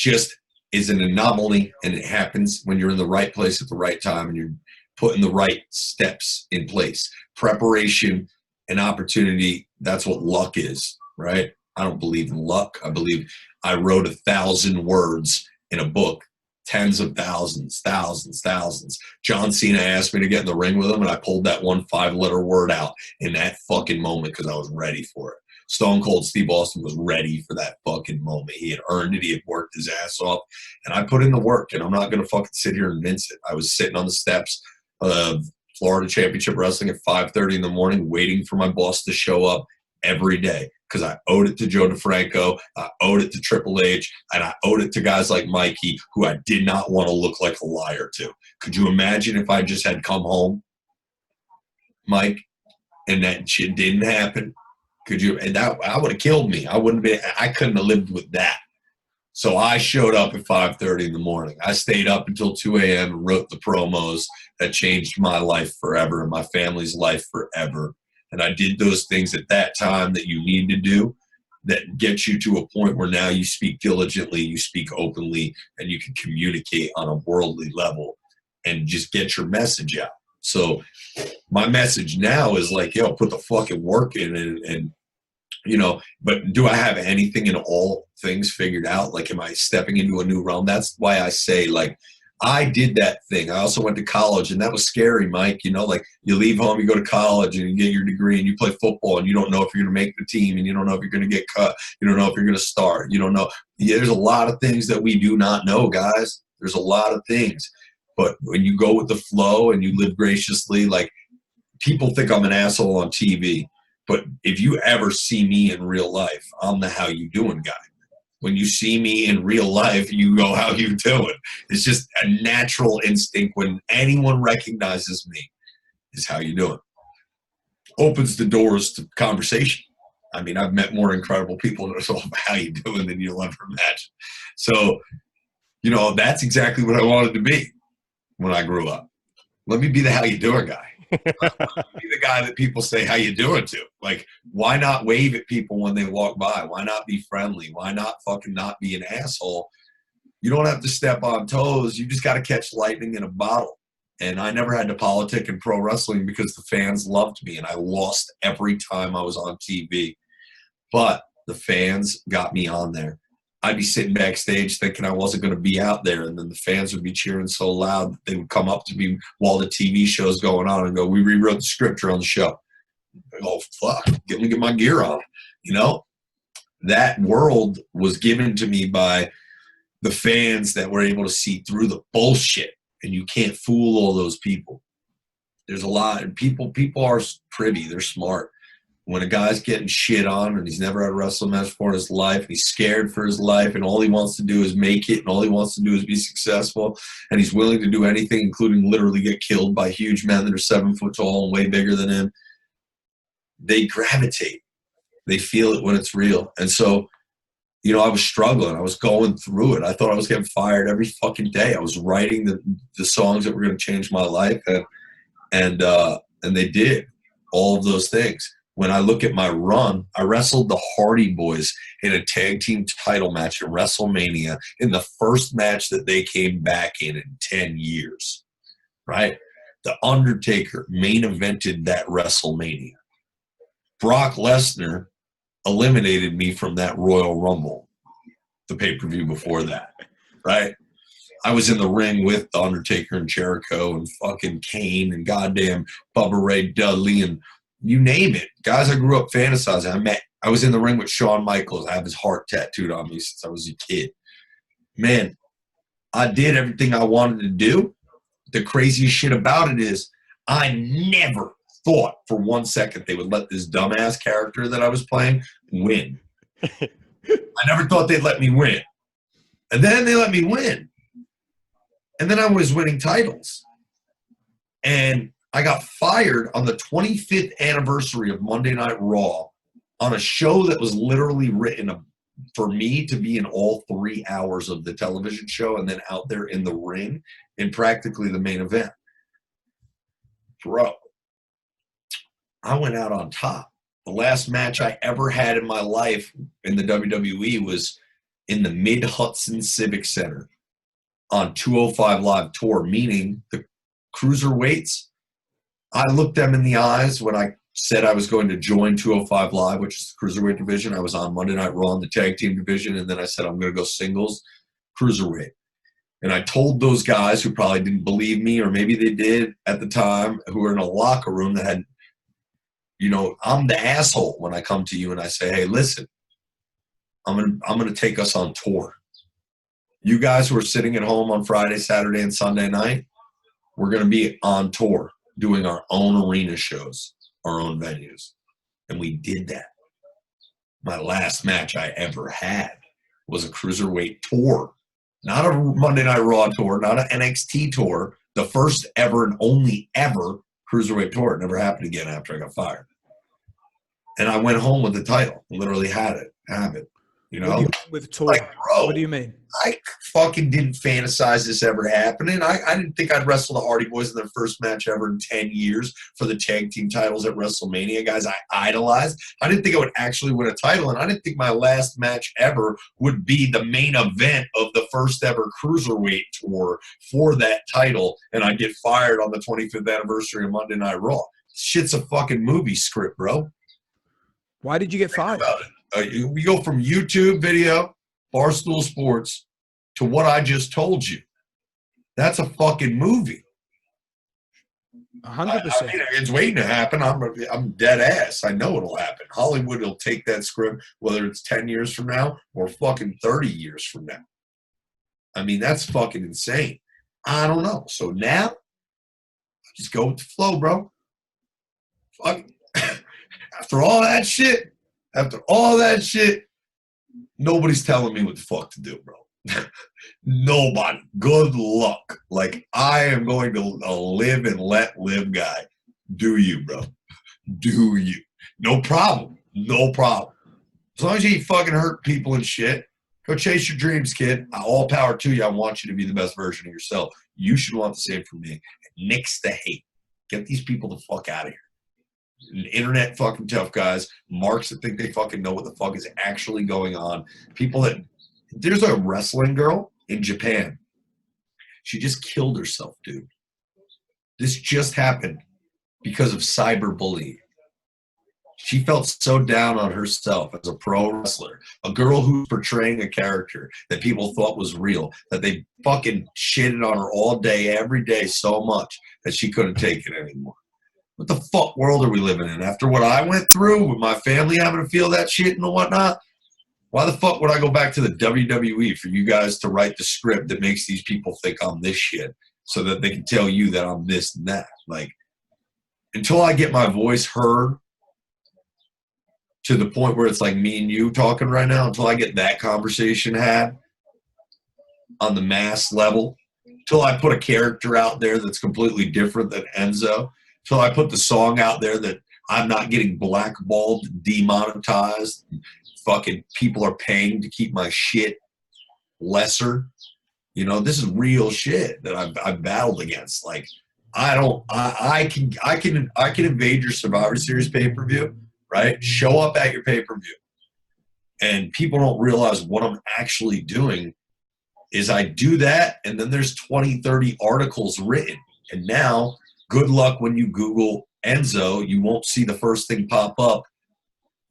is an anomaly, and it happens when you're in the right place at the right time and you're putting the right steps in place. Preparation and opportunity, that's what luck is, right? I don't believe in luck. I believe I wrote 1,000 words in a book, tens of thousands. John Cena asked me to get in the ring with him, and I pulled that one 5-letter word out in that fucking moment because I was ready for it. Stone Cold Steve Austin was ready for that fucking moment. He had earned it. He had worked his ass off. And I put in the work, and I'm not going to fucking sit here and mince it. I was sitting on the steps of Florida Championship Wrestling at 5:30 in the morning waiting for my boss to show up every day because I owed it to Joe DeFranco, I owed it to Triple H, and I owed it to guys like Mikey, who I did not want to look like a liar to. Could you imagine if I just had come home, Mike, and that shit didn't happen? Could you? And that would have killed me. I couldn't have lived with that. So I showed up at 5:30 in the morning. I stayed up until 2 a.m. and wrote the promos that changed my life forever and my family's life forever. And I did those things at that time that you need to do that get you to a point where now you speak diligently, you speak openly, and you can communicate on a worldly level and just get your message out. So my message now is like, yo, put the fucking work in and you know, but do I have anything in all things figured out? Like, am I stepping into a new realm? That's why I say, like, I did that thing. I also went to college, and that was scary, Mike. You know, like, you leave home, you go to college, and you get your degree, and you play football, and you don't know if you're going to make the team, and you don't know if you're going to get cut. You don't know if you're going to start. You don't know. Yeah, there's a lot of things that we do not know, guys. There's a lot of things. But when you go with the flow and you live graciously, like, people think I'm an asshole on TV. But if you ever see me in real life, I'm the how you doing guy. When you see me in real life, you go, how you doing? It's just a natural instinct when anyone recognizes me is how you doing. Opens the doors to conversation. I mean, I've met more incredible people that are all about how you doing than you'll ever imagine. So, you know, that's exactly what I wanted to be when I grew up. Let me be the how you doing guy. Be the guy that people say how you doing to. Like, why not wave at people when they walk by? Why not be friendly? Why not fucking not be an asshole? You don't have to step on toes. You just got to catch lightning in a bottle. And I never had to politic in pro wrestling because the fans loved me, and I lost every time I was on TV. But the fans got me on there. I'd be sitting backstage thinking I wasn't going to be out there, and then the fans would be cheering so loud that they would come up to me while the TV show's going on and go, we rewrote the script on the show. Oh, fuck, let me get my gear on. You know, that world was given to me by the fans that were able to see through the bullshit, and you can't fool all those people. There's a lot, and people are privy, they're smart. When a guy's getting shit on and he's never had a wrestling match before in his life, he's scared for his life, and all he wants to do is make it, and all he wants to do is be successful, and he's willing to do anything, including literally get killed by huge men that are 7 foot tall and way bigger than him, they gravitate. They feel it when it's real. And so, you know, I was struggling. I was going through it. I thought I was getting fired every fucking day. I was writing the songs that were going to change my life, and they did all of those things. When I look at my run, I wrestled the Hardy Boys in a tag team title match at WrestleMania in the first match that they came back in 10 years, right? The Undertaker main evented that WrestleMania. Brock Lesnar eliminated me from that Royal Rumble, the pay-per-view before that, right? I was in the ring with The Undertaker and Jericho and fucking Kane and goddamn Bubba Ray Dudley and you name it. Guys I grew up fantasizing. I was in the ring with Shawn Michaels. I have his heart tattooed on me since I was a kid. Man, I did everything I wanted to do. The craziest shit about it is I never thought for 1 second they would let this dumbass character that I was playing win. I never thought they'd let me win. And then they let me win. And then I was winning titles. And I got fired on the 25th anniversary of Monday Night Raw on a show that was literally written for me to be in all 3 hours of the television show and then out there in the ring in practically the main event. Bro, I went out on top. The last match I ever had in my life in the WWE was in the Mid-Hudson Civic Center on 205 Live tour, meaning the cruiserweights. I looked them in the eyes when I said I was going to join 205 Live, which is the cruiserweight division. I was on Monday Night Raw in the tag team division, and then I said I'm going to go singles cruiserweight. And I told those guys who probably didn't believe me, or maybe they did at the time, who were in a locker room that had, you know, I'm the asshole when I come to you and I say, hey, listen, I'm gonna take us on tour. You guys who are sitting at home on Friday, Saturday, and Sunday night, we're going to be on tour doing our own arena shows, our own venues. And we did that. My last match I ever had was a cruiserweight tour. Not a Monday Night Raw tour, not an NXT tour. The first ever and only ever cruiserweight tour. It never happened again after I got fired. And I went home with the title. Literally have it. You know? What do you mean with tour? Like, bro, What do you mean? I fucking didn't fantasize this ever happening. I didn't think I'd wrestle the Hardy Boys in their first match ever in 10 years for the tag team titles at WrestleMania. Guys I idolized. I didn't think I would actually win a title, and I didn't think my last match ever would be the main event of the first ever Cruiserweight tour for that title, and I get fired on the 25th anniversary of Monday Night Raw. Shit's a fucking movie script, bro. Why did you get fired? Think about it. We go from YouTube video, Barstool Sports, to what I just told you. That's a fucking movie. 100%. I mean, it's waiting to happen. I'm dead ass. I know it'll happen. Hollywood will take that script, whether it's 10 years from now or fucking 30 years from now. I mean, that's fucking insane. I don't know. So now, just go with the flow, bro. Fuck. After all that shit, nobody's telling me what the fuck to do, bro. Nobody. Good luck. Like, I am going to live and let live guy. Do you, bro? Do you? No problem. No problem. As long as you ain't fucking hurt people and shit, go chase your dreams, kid. All power to you. I want you to be the best version of yourself. You should want the same from me. Nix the hate. Get these people the fuck out of here. Internet fucking tough guys, marks that think they fucking know what the fuck is actually going on. People that, there's a wrestling girl in Japan. She just killed herself, dude. This just happened because of cyberbullying. She felt so down on herself as a pro wrestler, a girl who's portraying a character that people thought was real, that they fucking shitted on her all day, every day so much that she couldn't take it anymore. What the fuck world are we living in? After what I went through with my family having to feel that shit and whatnot, why the fuck would I go back to the WWE for you guys to write the script that makes these people think I'm this shit so that they can tell you that I'm this and that? Like, until I get my voice heard to the point where it's like me and you talking right now, until I get that conversation had on the mass level, until I put a character out there that's completely different than Enzo, until I put the song out there that I'm not getting blackballed, demonetized, fucking people are paying to keep my shit lesser. You know, this is real shit that I've battled against. Like, I can invade your Survivor Series pay-per-view, right? Show up at your pay-per-view. And people don't realize what I'm actually doing is I do that, and then there's 20, 30 articles written. And now, good luck when you Google Enzo, you won't see the first thing pop up,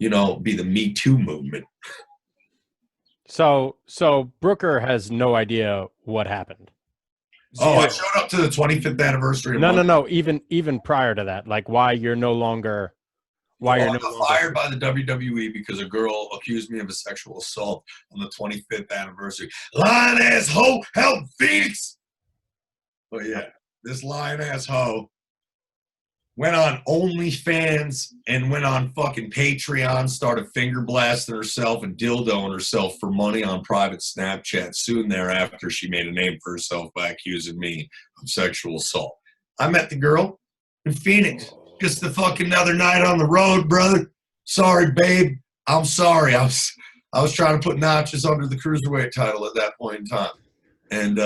you know, be the Me Too movement. So Brooker has no idea what happened. Oh, I showed up to the 25th anniversary. No. Even prior to that, like why you're no longer. Why you're I got fired by the WWE because a girl accused me of a sexual assault on the 25th anniversary. Lying ass hoe, help Phoenix. But yeah, this lying ass hoe went on OnlyFans and went on fucking Patreon, started finger blasting herself and dildoing herself for money on private Snapchat. Soon thereafter, she made a name for herself by accusing me of sexual assault. I met the girl in Phoenix. Just the fucking other night on the road, brother. Sorry, babe. I'm sorry. I was trying to put notches under the Cruiserweight title at that point in time. And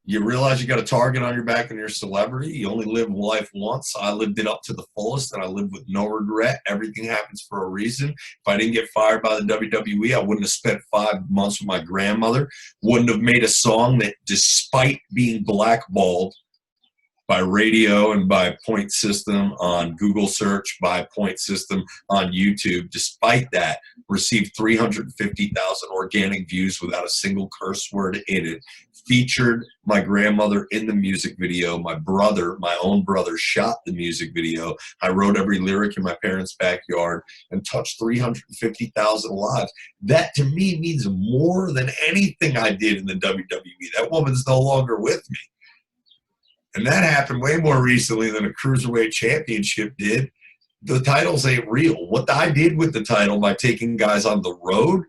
you realize you got a target on your back and you're a celebrity. You only live life once. I lived it up to the fullest, and I lived with no regret. Everything happens for a reason. If I didn't get fired by the WWE, I wouldn't have spent 5 months with my grandmother, wouldn't have made a song that, despite being blackballed by radio and by point system on Google search, by point system on YouTube, despite that, received 350,000 organic views without a single curse word in it, featured my grandmother in the music video. My own brother, shot the music video. I wrote every lyric in my parents' backyard and touched 350,000 lives. That, to me, means more than anything I did in the WWE. That woman's no longer with me. And that happened way more recently than a Cruiserweight Championship did. The titles ain't real. What I did with the title by taking guys on the road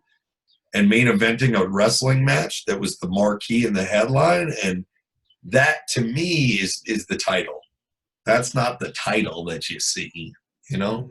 and main eventing a wrestling match that was the marquee and the headline, and that, to me, is the title. That's not the title that you see, you know?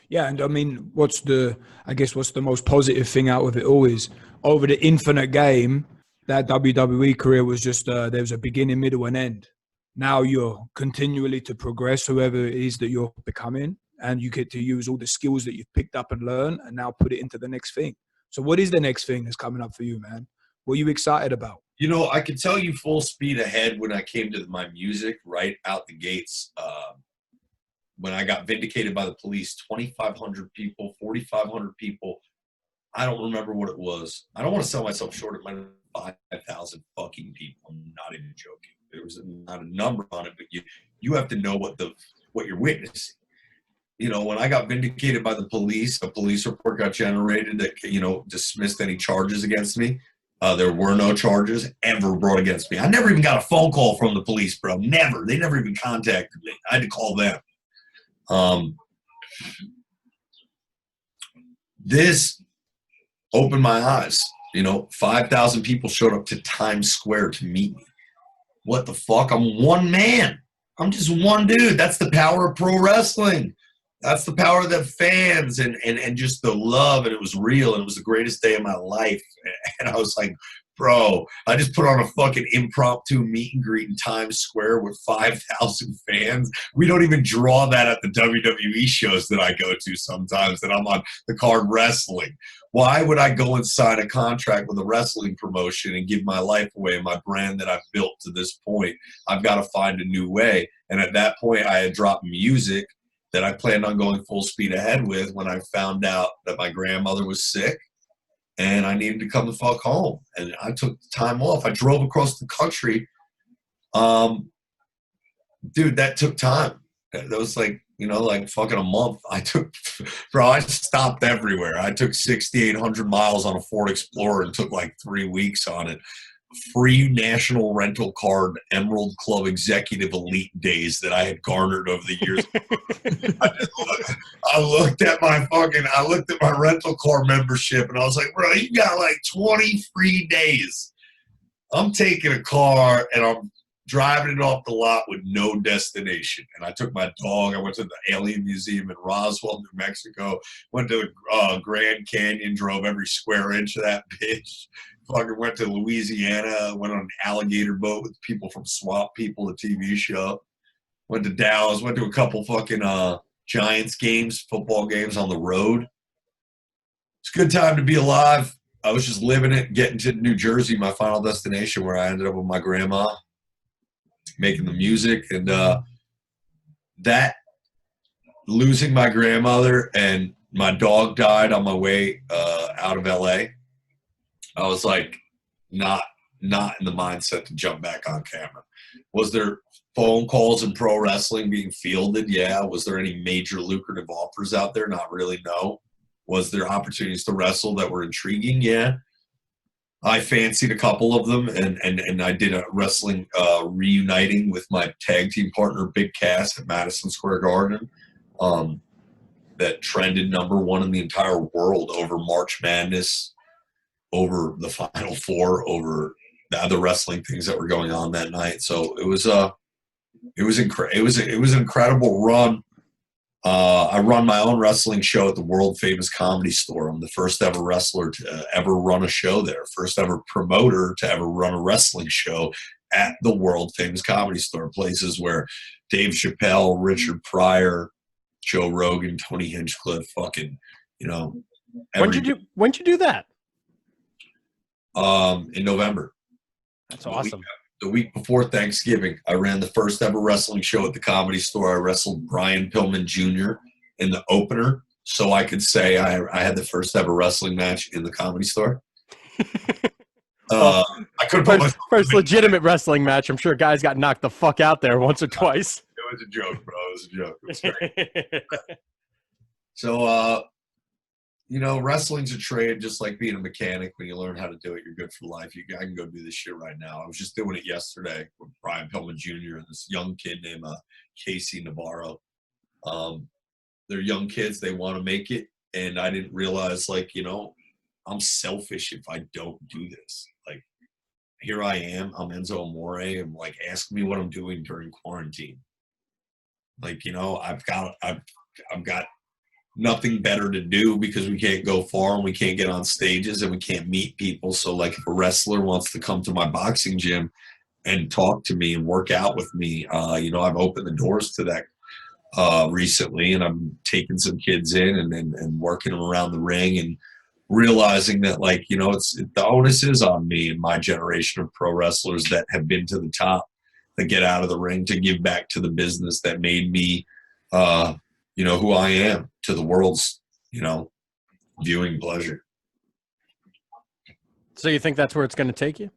Yeah, and I mean, what's the most positive thing out of it all is, over the infinite game, that WWE career was just, there was a beginning, middle, and end. Now you're continually to progress whoever it is that you're becoming, and you get to use all the skills that you've picked up and learned and now put it into the next thing. So what is the next thing that's coming up for you, man? What are you excited about? You know, I can tell you full speed ahead when I came to my music right out the gates. When I got vindicated by the police, 2,500 people, 4,500 people. I don't remember what it was. I don't want to sell myself short. It might have been 5,000 fucking people. I'm not even joking. There was not a number on it, but you have to know what you're witnessing. You know, when I got vindicated by the police, a police report got generated that, you know, dismissed any charges against me. There were no charges ever brought against me. I never even got a phone call from the police, bro. Never. They never even contacted me. I had to call them. This opened my eyes. You know, 5,000 people showed up to Times Square to meet me. What the fuck? I'm one man. I'm just one dude. That's the power of pro wrestling. That's the power of the fans and just the love. And it was real. And it was the greatest day of my life. And I was like, bro, I just put on a fucking impromptu meet and greet in Times Square with 5,000 fans. We don't even draw that at the WWE shows that I go to sometimes, that I'm on the card wrestling. Why would I go and sign a contract with a wrestling promotion and give my life away, my brand that I've built to this point? I've got to find a new way. And at that point, I had dropped music that I planned on going full speed ahead with when I found out that my grandmother was sick and I needed to come the fuck home. And I took time off. I drove across the country. Dude, that took time. That was like, you know, like fucking a month. I stopped everywhere. I took 6,800 miles on a Ford Explorer and took like 3 weeks on it. Free national rental card Emerald Club Executive Elite days that I had garnered over the years. I looked at my rental car membership and I was like, bro, you got like 20 free days. I'm taking a car and I'm driving it off the lot with no destination. And I took my dog. I went to the Alien Museum in Roswell, New Mexico. Went to the Grand Canyon, drove every square inch of that bitch. Fucking went to Louisiana, went on an alligator boat with people from Swamp People, the TV show. Went to Dallas, went to a couple fucking Giants games, football games on the road. It's a good time to be alive. I was just living it, getting to New Jersey, my final destination, where I ended up with my grandma, making the music. And that, losing my grandmother and my dog died on my way out of LA, I was like, not in the mindset to jump back on camera. Was there phone calls in pro wrestling being fielded? Yeah. Was there any major lucrative offers out there? Not really, no. Was there opportunities to wrestle that were intriguing? Yeah. I fancied a couple of them, and I did a wrestling reuniting with my tag team partner, Big Cass, at Madison Square Garden. That trended #1 in the entire world over March Madness, over the Final Four, over the other wrestling things that were going on that night. So it was an incredible run. I run my own wrestling show at the world famous Comedy Store. I'm the first ever wrestler to ever run a show there. First ever promoter to ever run a wrestling show at the world famous Comedy Store. Places where Dave Chappelle, Richard Pryor, Joe Rogan, Tony Hinchcliffe, fucking, you know. When'd you do that? In November. That's awesome. The week before Thanksgiving, I ran the first ever wrestling show at the Comedy Store. I wrestled Brian Pillman Jr. in the opener, so I could say I had the first ever wrestling match in the Comedy Store. I could have first legitimate wrestling match. I'm sure guys got knocked the fuck out there once or twice. It was a joke, bro. It was a joke. It was great. So, you know, wrestling's a trade, just like being a mechanic. When you learn how to do it, you're good for life. I can go do this shit right now. I was just doing it yesterday with Brian Pillman Jr. and this young kid named Casey Navarro. They're young kids. They want to make it. And I didn't realize, like, you know, I'm selfish if I don't do this. Like, here I am. I'm Enzo Amore. And, like, ask me what I'm doing during quarantine. Like, you know, I've got nothing better to do because we can't go far and we can't get on stages and we can't meet people. So, like, if a wrestler wants to come to my boxing gym and talk to me and work out with me, you know, I've opened the doors to that recently, and I'm taking some kids in and working them around the ring and realizing that, like, you know, the onus is on me and my generation of pro wrestlers that have been to the top, that get out of the ring, to give back to the business that made me, you know, who I am, to the world's, you know, viewing pleasure. So you think that's where it's going to take you?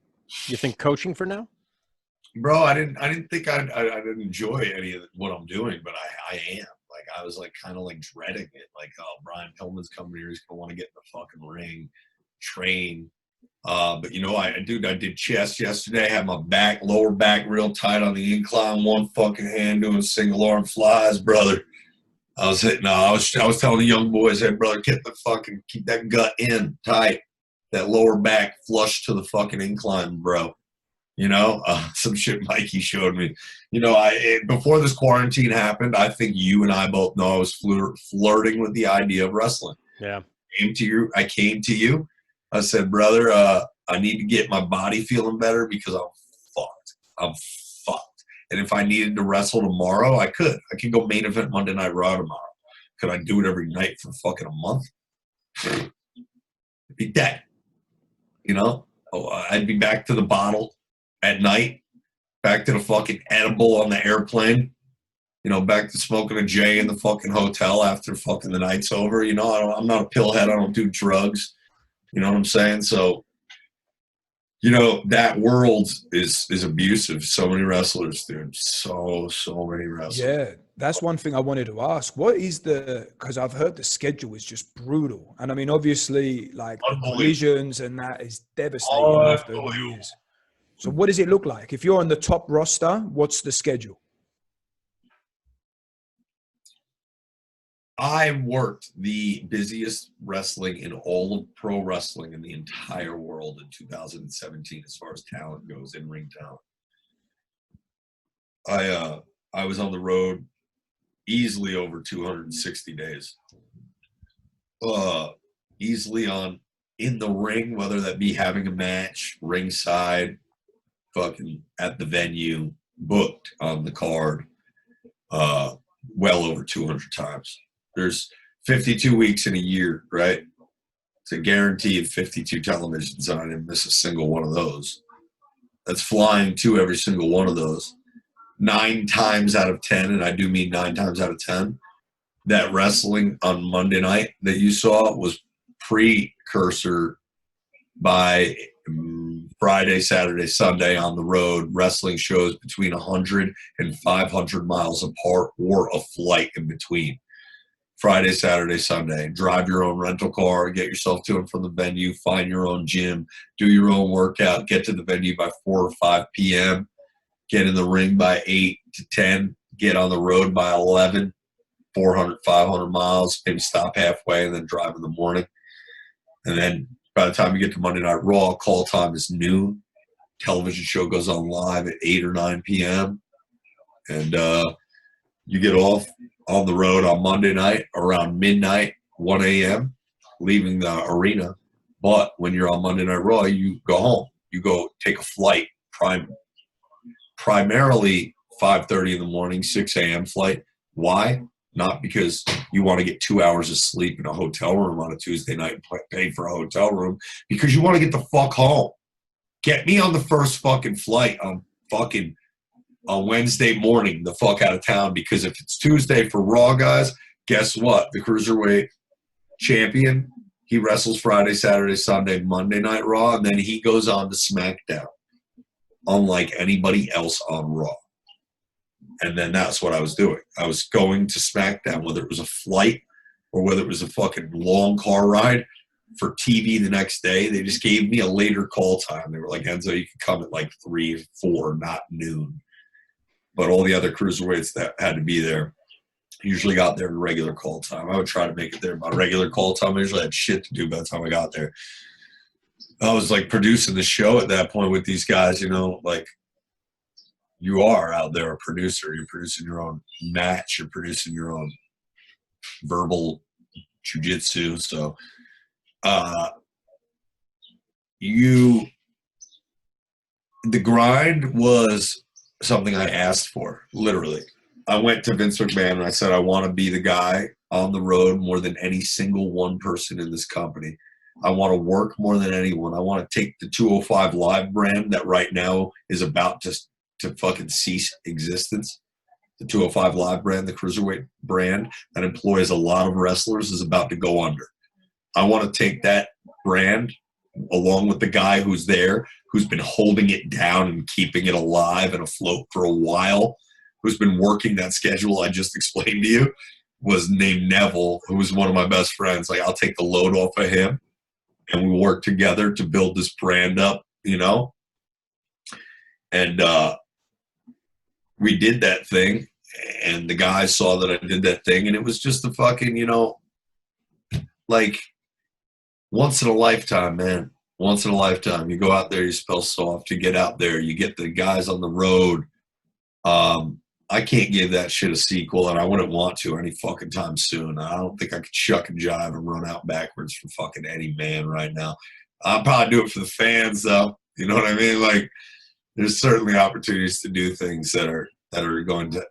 You think coaching for now? Bro, I didn't think I'd enjoy any of what I'm doing, but I am. Like, I was like kind of like dreading it. Like, oh, Brian Pillman's coming here. He's gonna want to get in the fucking ring, train. But you know, I did chest yesterday. I had my lower back real tight on the incline, one fucking hand doing single arm flies, brother. I was telling the young boys, hey, brother, keep that gut in tight, that lower back flush to the fucking incline, bro. You know, some shit Mikey showed me. You know, before this quarantine happened, I think you and I both know I was flirting with the idea of wrestling. Yeah. I came to you. I said, brother, I need to get my body feeling better because I'm fucked. And if I needed to wrestle tomorrow, I could. I could go main event Monday Night Raw tomorrow. Could I do it every night for fucking a month? I'd be dead. You know? I'd be back to the bottle at night, back to the fucking edible on the airplane, you know, back to smoking a J in the fucking hotel after fucking the night's over. You know, I'm not a pillhead. I don't do drugs. You know what I'm saying? So, you know, that world is abusive. So many wrestlers, dude. So many wrestlers. Yeah, that's one thing I wanted to ask. What is because I've heard the schedule is just brutal. And I mean, obviously, like the collisions and that is devastating after years. So what does it look like? If you're on the top roster, what's the schedule? I worked the busiest wrestling in all of pro wrestling in the entire world in 2017 as far as talent goes, in-ring talent. I was on the road easily over 260 days. Easily in the ring, whether that be having a match, ringside, fucking at the venue, booked on the card, well over 200 times. There's 52 weeks in a year, right? It's a guaranteed 52 televisions, and I didn't miss a single one of those. That's flying to every single one of those. 9 times out of 10, and I do mean 9 times out of 10, that wrestling on Monday night that you saw was precursor by Friday, Saturday, Sunday on the road, wrestling shows between 100 and 500 miles apart or a flight in between. Friday, Saturday, Sunday. Drive your own rental car, get yourself to and from the venue, find your own gym, do your own workout, get to the venue by 4 or 5 p.m., get in the ring by 8 to 10, get on the road by 11, 400, 500 miles, maybe stop halfway and then drive in the morning. And then by the time you get to Monday Night Raw, call time is noon. Television show goes on live at 8 or 9 p.m. And you get off on the road on Monday night around midnight, 1 a.m., leaving the arena. But when you're on Monday Night Raw, you go home. You go take a flight, primarily 5:30 in the morning, 6 a.m. flight. Why? Not because you want to get 2 hours of sleep in a hotel room on a Tuesday night and pay for a hotel room, because you want to get the fuck home. Get me on the first fucking flight on Wednesday morning the fuck out of town, because if it's Tuesday for Raw, guys, guess what? The Cruiserweight Champion, he wrestles Friday, Saturday, Sunday, Monday Night Raw, and then he goes on to SmackDown, unlike anybody else on Raw. And then that's what I was doing. I was going to SmackDown, whether it was a flight or whether it was a fucking long car ride for TV the next day. They just gave me a later call time. They were like, Enzo, you can come at like 3, 4, not noon. But all the other cruiserweights that had to be there usually got there in regular call time. I would try to make it there by regular call time. I usually had shit to do by the time I got there. I was like producing the show at that point with these guys, you know, like you are out there a producer. You're producing your own match. You're producing your own verbal jiu-jitsu. So the grind was something I asked for, literally. I went to Vince McMahon and I said, I want to be the guy on the road more than any single one person in this company. I want to work more than anyone. I want to take the 205 Live brand that right now is about to fucking cease existence. The 205 Live brand, the Cruiserweight brand that employs a lot of wrestlers, is about to go under. I want to take that brand along with the guy who's there, who's been holding it down and keeping it alive and afloat for a while, who's been working that schedule I just explained to you, was named Neville, who was one of my best friends. Like, I'll take the load off of him and we work together to build this brand up, you know? And we did that thing, and the guys saw that I did that thing, and it was just a fucking, you know, like, once in a lifetime, man. Once in a lifetime. You go out there, you spell soft, you get out there, you get the guys on the road. I can't give that shit a sequel, and I wouldn't want to any fucking time soon. I don't think I could shuck and jive and run out backwards for fucking any man right now. I'll probably do it for the fans, though. You know what I mean? Like, there's certainly opportunities to do things that are going to.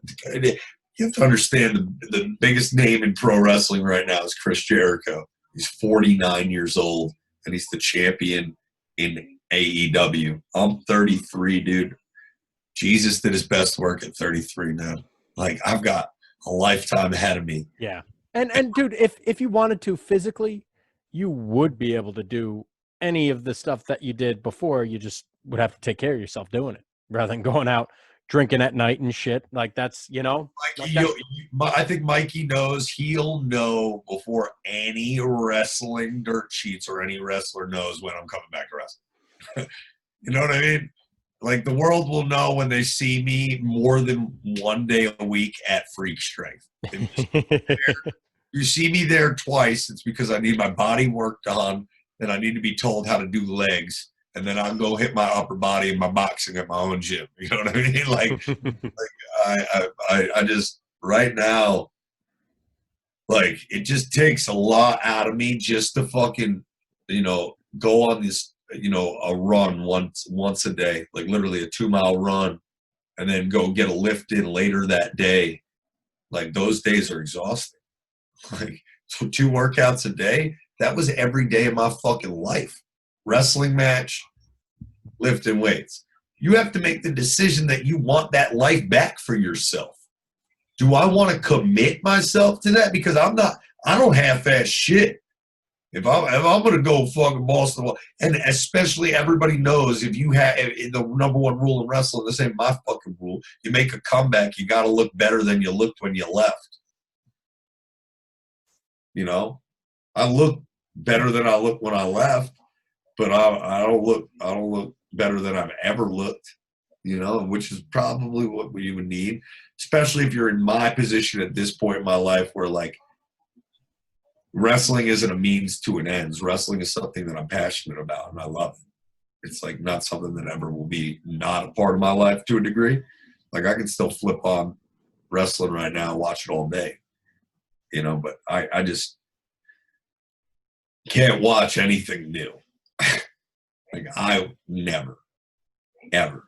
You have to understand the biggest name in pro wrestling right now is Chris Jericho. He's 49 years old, and he's the champion in AEW. I'm 33, dude. Jesus did his best work at 33 now. Like, I've got a lifetime ahead of me. Yeah. And dude, if you wanted to physically, you would be able to do any of the stuff that you did before. You just would have to take care of yourself doing it rather than going out drinking at night and shit. Like, that's, you know. I think Mikey knows. He'll know before any wrestling dirt sheets or any wrestler knows when I'm coming back to wrestling. You know what I mean? Like, the world will know when they see me more than one day a week at Freak Strength. You see me there twice, it's because I need my body worked on, and I need to be told how to do legs, and then I'll go hit my upper body and my boxing at my own gym. You know what I mean? I just, right now, like, it just takes a lot out of me just to fucking, you know, go on this, you know, a run once a day, like literally a 2-mile run, and then go get a lift in later that day. Like, those days are exhausting. Like, so 2 workouts a day, that was every day of my fucking life. Wrestling match, lifting weights. You have to make the decision that you want that life back for yourself. Do I want to commit myself to that? Because I don't half-ass shit. If I'm going to go fucking balls to the wall, and especially everybody knows, if you have the number one rule in wrestling, this ain't my fucking rule. You make a comeback, you got to look better than you looked when you left. You know, I look better than I looked when I left, but I don't look better than I've ever looked. You know, which is probably what you would need, especially if you're in my position at this point in my life, where, like, wrestling isn't a means to an end. Wrestling is something that I'm passionate about and I love. It's like not something that ever will be not a part of my life to a degree. Like, I can still flip on wrestling right now and watch it all day. you know, but I just can't watch anything new. Like, I never, ever.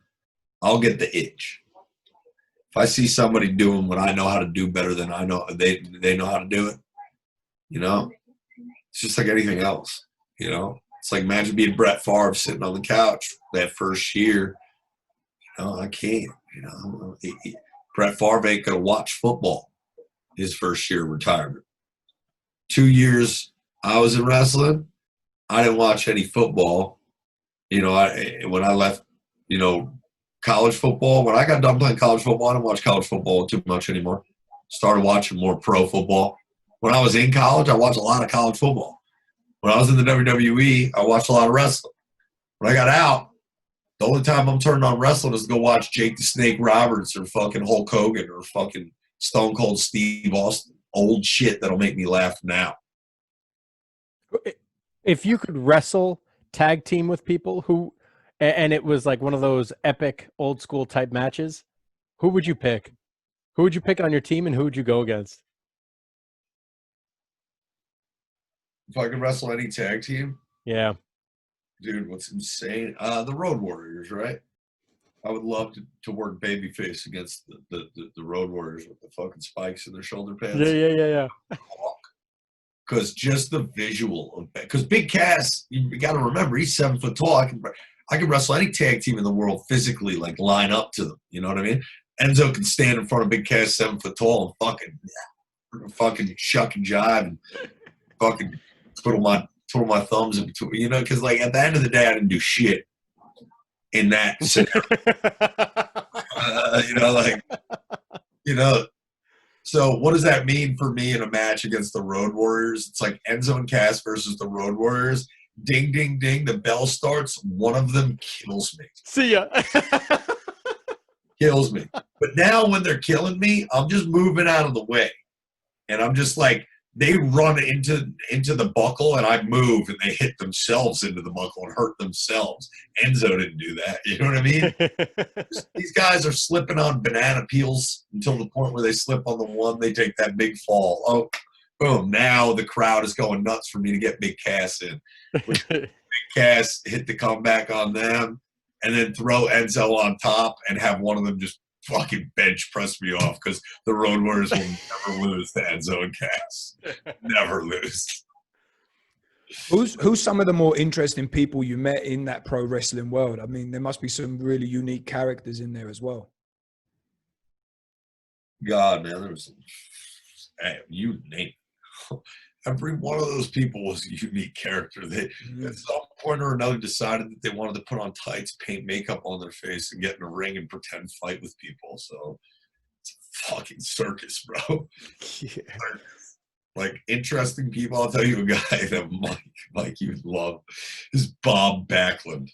I'll get the itch. If I see somebody doing what I know how to do better than I know, they know how to do it, you know? It's just like anything else, you know? It's like, imagine being Brett Favre sitting on the couch that first year. You know, I can't, you know. Brett Favre ain't going to watch football his first year of retirement. 2 years I was in wrestling, I didn't watch any football. You know, when I left, you know, college football, when I got done playing college football, I didn't watch college football too much anymore. Started watching more pro football. When I was in college, I watched a lot of college football. When I was in the WWE, I watched a lot of wrestling. When I got out, the only time I'm turning on wrestling is to go watch Jake the Snake Roberts or fucking Hulk Hogan or fucking Stone Cold Steve Austin. Old shit that'll make me laugh now. If you could wrestle tag team with people who, and it was like one of those epic old school type matches, who would you pick? Who would you pick on your team and who would you go against? If I could wrestle any tag team? Yeah. Dude, what's insane? The Road Warriors, right? I would love to work babyface against the Road Warriors with the fucking spikes in their shoulder pads. Yeah. Because just the visual of that. Because Big Cass, you got to remember, he's 7 foot tall. I can wrestle any tag team in the world physically, like line up to them. You know what I mean? Enzo can stand in front of Big Cass 7 foot tall and fucking shuck and jive and fucking twiddle my thumbs in between. You know, because like at the end of the day, I didn't do shit in that scenario. You know, like, you know. So what does that mean for me in a match against the Road Warriors? It's like Enzo and Cass versus the Road Warriors. Ding, ding, ding. The bell starts. One of them kills me. See ya. Kills me. But now when they're killing me, I'm just moving out of the way. And I'm just like, they run into the buckle and I move and they hit themselves into the buckle and hurt themselves. Enzo didn't do that. You know what I mean? These guys are slipping on banana peels until the point where they slip on the one, they take that big fall. Oh, boom. Now the crowd is going nuts for me to get Big Cass in. Big Cass hit the comeback on them and then throw Enzo on top and have one of them just fucking bench press me off because the Road Warriors will never lose to Enzo and Cass. Never lose. Who's some of the more interesting people you met in that pro wrestling world? I mean, there must be some really unique characters in there as well. God, man, there was you name it. Every one of those people was a unique character. They, at some point or another, decided that they wanted to put on tights, paint makeup on their face, and get in a ring and pretend fight with people. So it's a fucking circus, bro. Yeah. Like, interesting people. I'll tell you a guy that Mike you would love is Bob Backlund.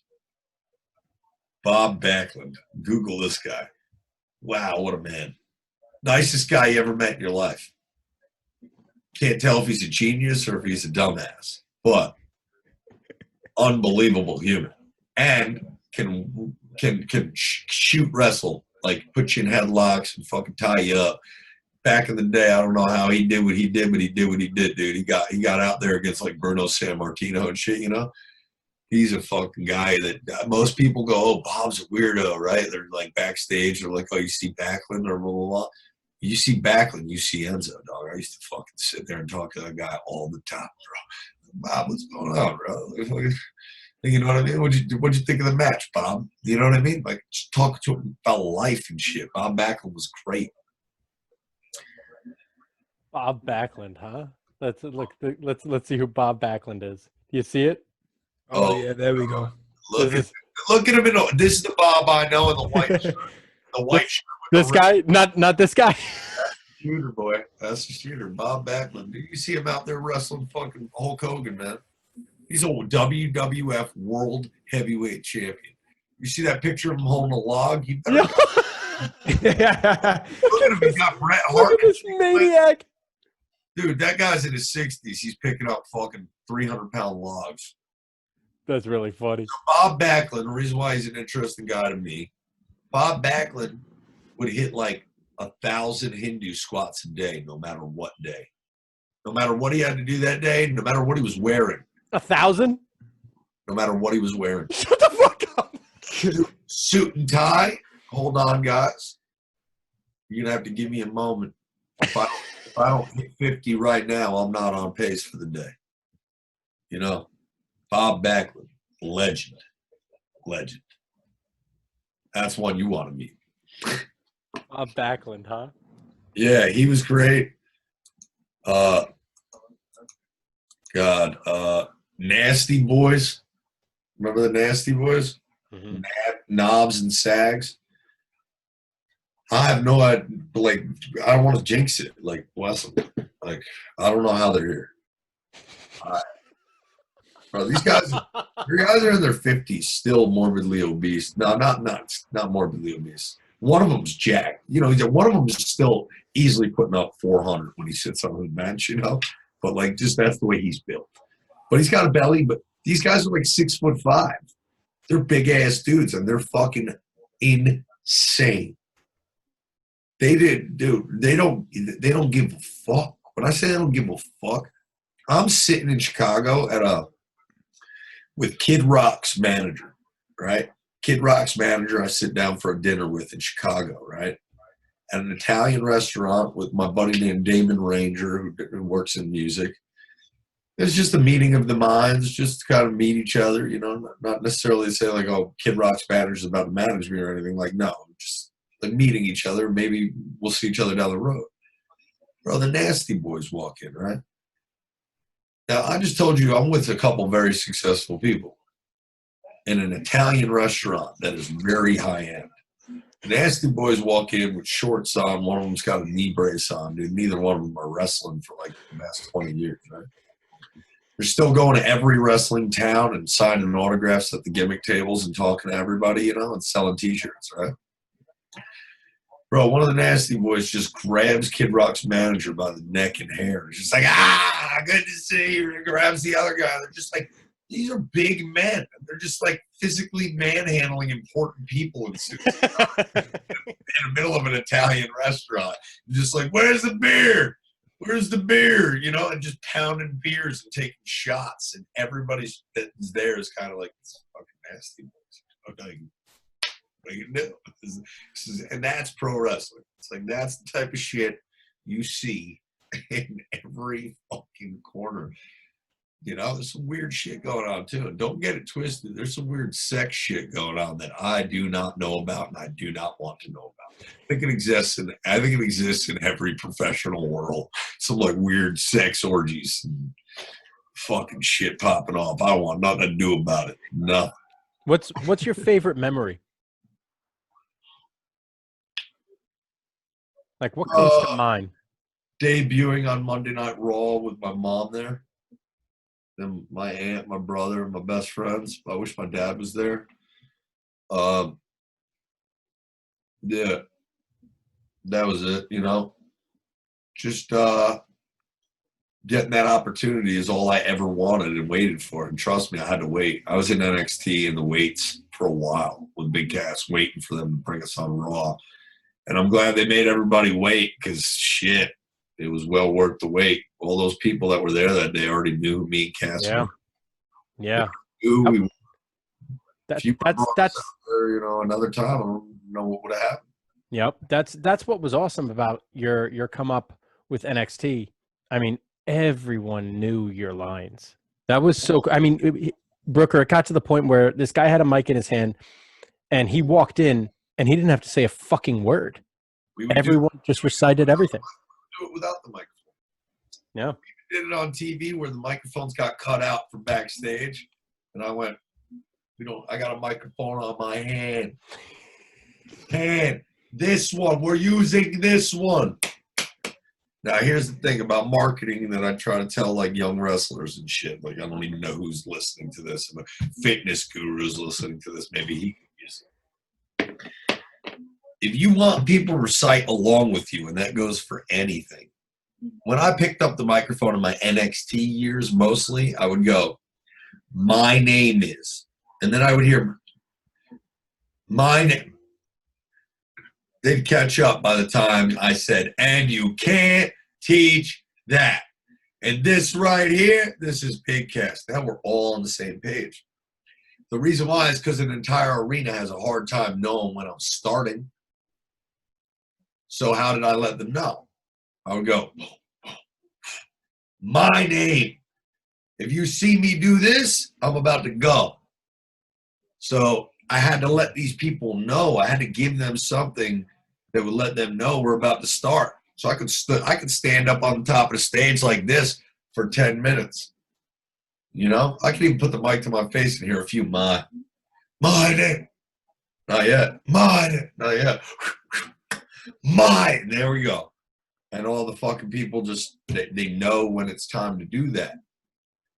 Bob Backlund. Google this guy. Wow, what a man. Nicest guy you ever met in your life. Can't tell if he's a genius or if he's a dumbass, but unbelievable human, and can shoot wrestle, like put you in headlocks and fucking tie you up. Back in the day, I don't know how he did what he did, but he did what he did, dude. He got out there against like Bruno Sammartino and shit, you know. He's a fucking guy that most people go, oh, Bob's a weirdo, right? They're like backstage, they're like, oh, you see Backlund or blah blah blah. You see Backlund, you see Enzo, dog. I used to fucking sit there and talk to that guy all the time, bro. Bob, what's going on, bro? You know what I mean? What'd you think of the match, Bob? You know what I mean? Like, just talk to him about life and shit. Bob Backlund was great. Bob Backlund, huh? Let's look. Let's see who Bob Backlund is. Do you see it? Oh yeah, there we go. Look at him. This is the Bob I know in the white shirt. The white shirt. This guy, not this guy. That's the shooter, boy. That's the shooter, Bob Backlund. You see him out there wrestling fucking Hulk Hogan, man. He's a WWF World Heavyweight Champion. You see that picture of him holding a log? He better Yeah. Look at him. He got Bret Hart. Look at this maniac. Dude, that guy's in his 60s. He's picking up fucking 300-pound logs. That's really funny. So Bob Backlund, the reason why he's an interesting guy to me, Bob Backlund would hit like 1,000 Hindu squats a day, no matter what day. No matter what he had to do that day, no matter what he was wearing. 1,000? No matter what he was wearing. Shut the fuck up. Suit and tie. Hold on, guys. You're going to have to give me a moment. If I don't hit 50 right now, I'm not on pace for the day. You know, Bob Backlund, legend. Legend. That's one you want to meet. Bob Backlund, huh? Yeah, he was great. Nasty Boys. Remember the Nasty Boys? Mm-hmm. Knobs and Sags. I have no idea. Like, I don't want to jinx it. Like, bless them. Like, I don't know how they're here. Bro, these guys are in their 50s, still morbidly obese. No, not morbidly obese. One of them's jacked. You know, one of them is still easily putting up 400 when he sits on the bench, you know? But, like, just that's the way he's built. But he's got a belly, but these guys are like 6'5". They're big-ass dudes, and they're fucking insane. They don't give a fuck. When I say they don't give a fuck, I'm sitting in Chicago with Kid Rock's manager, right? Kid Rock's manager I sit down for a dinner with in Chicago, right? At an Italian restaurant with my buddy named Damon Ranger, who works in music. It's just a meeting of the minds, just to kind of meet each other, you know, not necessarily say like, oh, Kid Rock's manager's about to manage me or anything. Like, no, just like meeting each other. Maybe we'll see each other down the road. Bro, the Nasty Boys walk in, right? Now, I just told you I'm with a couple very successful people in an Italian restaurant that is very high-end. The Nasty Boys walk in with shorts on. One of them's got a knee brace on, dude. Neither one of them are wrestling for like the past 20 years, right? They're still going to every wrestling town and signing autographs at the gimmick tables and talking to everybody, you know, and selling T-shirts, right? Bro, one of the Nasty Boys just grabs Kid Rock's manager by the neck and hair. He's just like, good to see you. And grabs the other guy. They're just like, these are big men. They're just like physically manhandling important people in suits in the middle of an Italian restaurant. Just like, where's the beer? Where's the beer? You know, and just pounding beers and taking shots. And everybody that's there is kind of like, this fucking Nasty Boys. Okay. What you do? And that's pro wrestling. It's like that's the type of shit you see in every fucking corner. You know, there's some weird shit going on too. And don't get it twisted. There's some weird sex shit going on that I do not know about and I do not want to know about. I think it exists in every professional world. Some like weird sex orgies and fucking shit popping off. I don't want nothing to do about it. Nothing. What's your favorite memory? Like, what comes to mind? Debuting on Monday Night Raw with my mom there. Then my aunt, my brother, and my best friends. I wish my dad was there. Yeah. That was it, you know. Just getting that opportunity is all I ever wanted and waited for. And trust me, I had to wait. I was in NXT in the weights for a while with Big Cass, waiting for them to bring us on Raw. And I'm glad they made everybody wait because, shit, it was well worth the wait. All those people that were there that day already knew who me and Cass were. Yeah. That's you know, another time, I don't know what would have happened. Yep. That's what was awesome about your come up with NXT. I mean, everyone knew your lines. That was so cool. I mean, Brooker, it got to the point where this guy had a mic in his hand and he walked in and he didn't have to say a fucking word. Everyone just recited everything. Do it without the microphone. Yeah. We did it on TV where the microphones got cut out from backstage. And I went, I got a microphone on my hand. This one. We're using this one. Now, here's the thing about marketing that I try to tell, like, young wrestlers and shit. Like, I don't even know who's listening to this. If a fitness guru is listening to this, maybe he can use it. If you want people to recite along with you, and that goes for anything. When I picked up the microphone in my NXT years, mostly, I would go, my name is. And then I would hear, my name. They'd catch up by the time I said, and you can't teach that. And this right here, this is Pigcast. Now we're all on the same page. The reason why is because an entire arena has a hard time knowing when I'm starting. So how did I let them know? I would go, my name. If you see me do this, I'm about to go. So I had to let these people know. I had to give them something that would let them know we're about to start. So I could stand up on the top of the stage like this for 10 minutes. You know, I could even put the mic to my face and hear a few my name. Not yet. My name. Not yet. My. There we go. And all the fucking people just, they know when it's time to do that.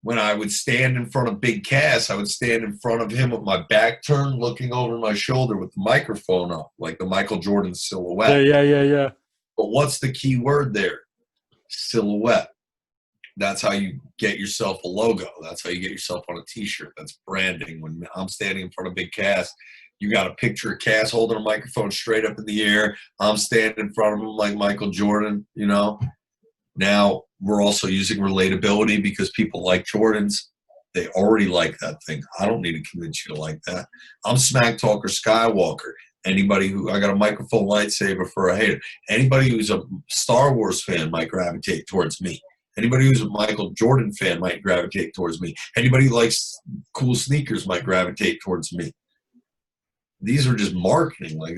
When I would stand in front of Big Cass, I would stand in front of him with my back turned, looking over my shoulder with the microphone up, like the Michael Jordan silhouette. Yeah. But what's the key word there? Silhouette. That's how you get yourself a logo. That's how you get yourself on a T-shirt. That's branding. When I'm standing in front of Big Cass, you got a picture of Cass holding a microphone straight up in the air. I'm standing in front of him like Michael Jordan, you know. Now we're also using relatability because people like Jordans. They already like that thing. I don't need to convince you to like that. I'm Smack Talker Skywalker. Anybody who, I got a microphone lightsaber for a hater. Anybody who's a Star Wars fan might gravitate towards me. Anybody who's a Michael Jordan fan might gravitate towards me. Anybody who likes cool sneakers might gravitate towards me. These are just marketing, like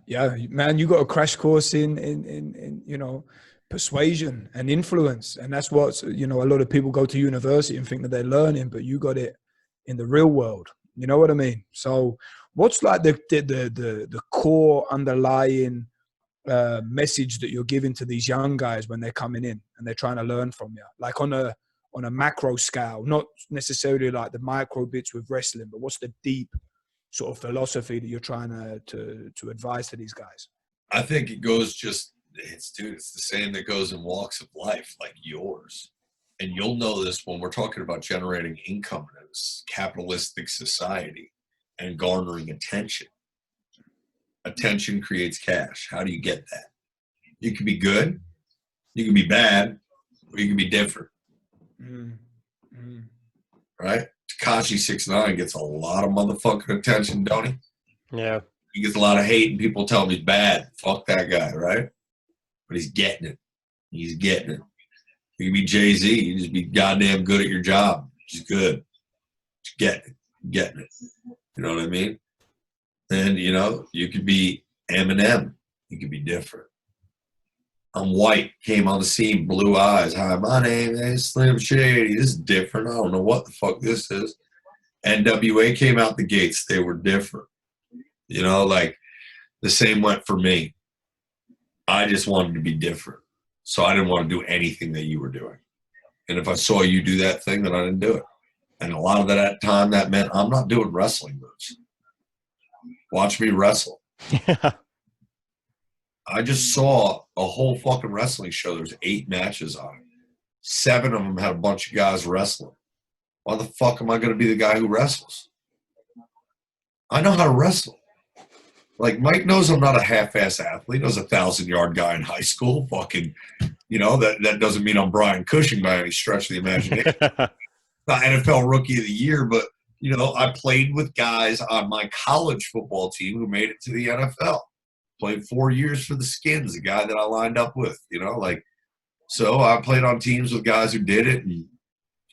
Yeah, man, you got a crash course in you know, persuasion and influence, and that's what, you know, a lot of people go to university and think that they're learning, but you got it in the real world. You know what I mean? So, what's like the core underlying message that you're giving to these young guys when they're coming in and they're trying to learn from you, like on a macro scale, not necessarily like the micro bits with wrestling, but what's the deep sort of philosophy that you're trying to advise to these guys? I think it goes it's the same that goes in walks of life like yours. And you'll know this when we're talking about generating income in this capitalistic society and garnering attention. Attention creates cash. How do you get that? You can be good, you can be bad, or you can be different. Right? Tekashi 6ix9ine gets a lot of motherfucking attention, don't he? Yeah. He gets a lot of hate and people tell him he's bad. Fuck that guy, right? But he's getting it. He's getting it. You can be Jay-Z. You just be goddamn good at your job. Just good. Just getting it. You know what I mean? And, you know, you could be Eminem. You could be different. I'm white, came on the scene, blue eyes. Hi, my name is Slim Shady. This is different. I don't know what the fuck this is. NWA came out the gates. They were different. You know, like the same went for me. I just wanted to be different. So I didn't want to do anything that you were doing. And if I saw you do that thing, then I didn't do it. And a lot of that time, that meant I'm not doing wrestling moves. Watch me wrestle. I just saw a whole fucking wrestling show. There was 8 matches on it. 7 of them had a bunch of guys wrestling. Why the fuck am I going to be the guy who wrestles? I know how to wrestle. Like, Mike knows I'm not a half-ass athlete. I was a 1,000-yard guy in high school. Fucking, you know, that doesn't mean I'm Brian Cushing by any stretch of the imagination. Not NFL Rookie of the Year, but, you know, I played with guys on my college football team who made it to the NFL. Played 4 years for the Skins, the guy that I lined up with, you know, like, so I played on teams with guys who did it, and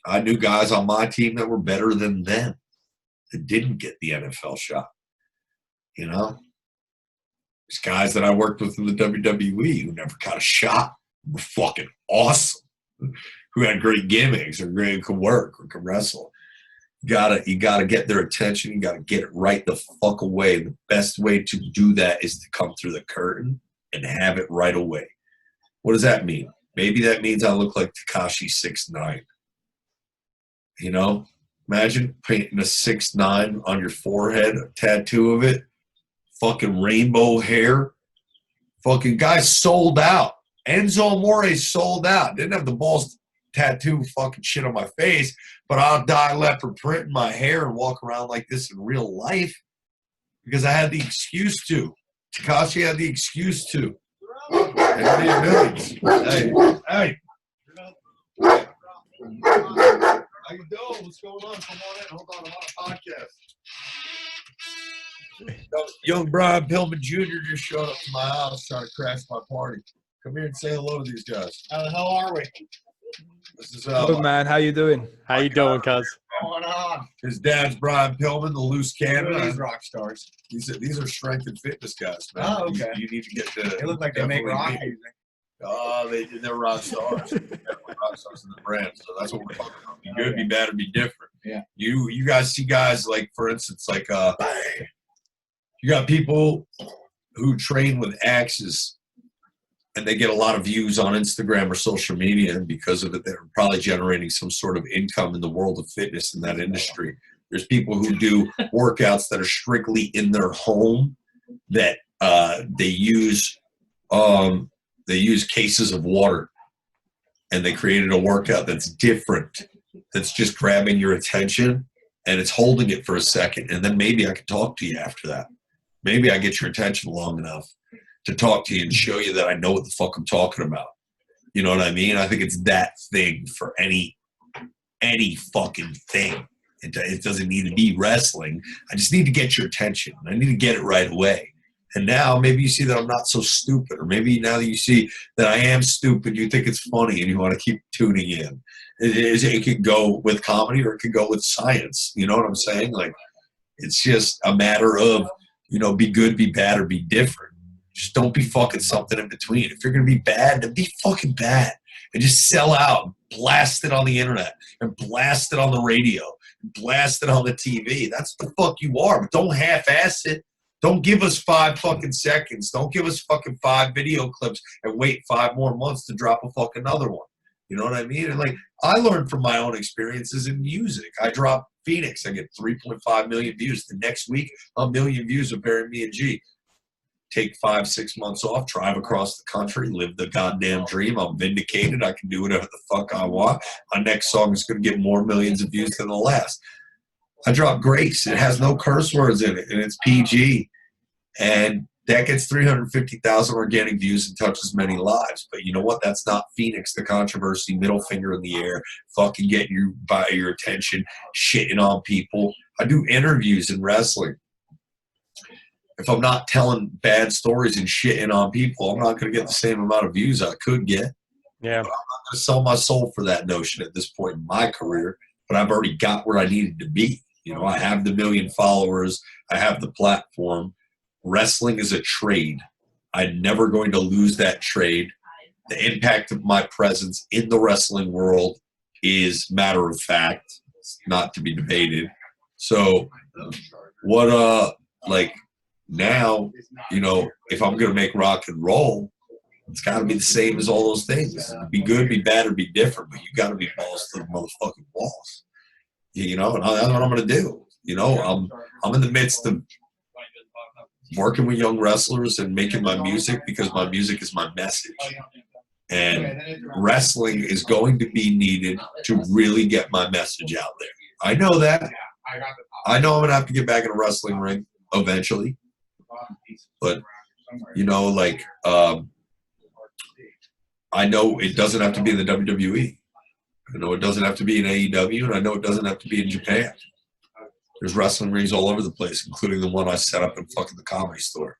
I knew guys on my team that were better than them that didn't get the NFL shot, you know. There's guys that I worked with in the WWE who never got a shot, were fucking awesome, who had great gimmicks or great, could work or could wrestle. You gotta get their attention. You gotta get it right the fuck away. The best way to do that is to come through the curtain and have it right away. What does that mean? Maybe that means I look like Tekashi 6ix9ine. You know, imagine painting a 6ix9ine on your forehead, a tattoo of it, fucking rainbow hair. Fucking guy sold out. Enzo Amore sold out. Didn't have the balls to tattoo fucking shit on my face, but I'll dye leopard print in my hair and walk around like this in real life because I had the excuse to. Tekashi had the excuse to. Millions. Hey. How you doing? What's going on? Come on in. Hold on. I'm on a podcast. Young Brian Pillman Jr. just showed up to my house trying to crash my party. Come here and say hello to these guys. How the hell are we? This is Good, man. How you doing? How you doing, cuz? What's going on? His dad's Brian Pillman, the loose cannon. These rock stars. These are strength and fitness guys, man. Oh, okay. You need to get to. They look like they make rock music. Oh, they're rock stars. They're rock stars in the brand. So that's what we're talking about. Be good, be bad, or be different. Yeah. You guys see guys like, for instance, like you got people who train with axes and they get a lot of views on Instagram or social media, and because of it, they're probably generating some sort of income in the world of fitness in that industry. There's people who do workouts that are strictly in their home that they use cases of water, and they created a workout that's different, that's just grabbing your attention and it's holding it for a second, and then maybe I can talk to you after that. Maybe I get your attention long enough to talk to you and show you that I know what the fuck I'm talking about. You know what I mean? I think it's that thing for any fucking thing. It doesn't need to be wrestling. I just need to get your attention. I need to get it right away. And now maybe you see that I'm not so stupid, or maybe now that you see that I am stupid, you think it's funny and you want to keep tuning in. It could go with comedy or it could go with science. You know what I'm saying? Like, it's just a matter of, be good, be bad, or be different. Just don't be fucking something in between. If you're going to be bad, then be fucking bad. And just sell out, blast it on the internet, and blast it on the radio, and blast it on the TV. That's the fuck you are. But don't half-ass it. Don't give us 5 fucking seconds. Don't give us fucking 5 video clips and wait 5 more months to drop a fucking other one. You know what I mean? And like, I learned from my own experiences in music. I drop Phoenix. I get 3.5 million views. The next week, 1 million views of Bury Me and G. Take 5-6 months off, drive across the country, live the goddamn dream. I'm vindicated. I can do whatever the fuck I want. My next song is going to get more millions of views than the last. I dropped Grace. It has no curse words in it, and it's PG. And that gets 350,000 organic views and touches many lives. But you know what? That's not Phoenix, the controversy, middle finger in the air, fucking getting you by your attention, shitting on people. I do interviews in wrestling. If I'm not telling bad stories and shitting on people, I'm not going to get the same amount of views I could get. Yeah. But I'm not going to sell my soul for that notion at this point in my career, but I've already got where I needed to be. I have the 1 million followers. I have the platform. Wrestling is a trade. I'm never going to lose that trade. The impact of my presence in the wrestling world is matter of fact. It's not to be debated. So now, if I'm going to make rock and roll, it's got to be the same as all those things. Be good, be bad, or be different, but you got to be balls to the motherfucking walls. And that's what I'm going to do. I'm in the midst of working with young wrestlers and making my music because my music is my message. And wrestling is going to be needed to really get my message out there. I know that. I know I'm going to have to get back in a wrestling ring eventually. But, I know it doesn't have to be in the WWE. I know it doesn't have to be in AEW, and I know it doesn't have to be in Japan. There's wrestling rings all over the place, including the one I set up in fucking the Comedy Store.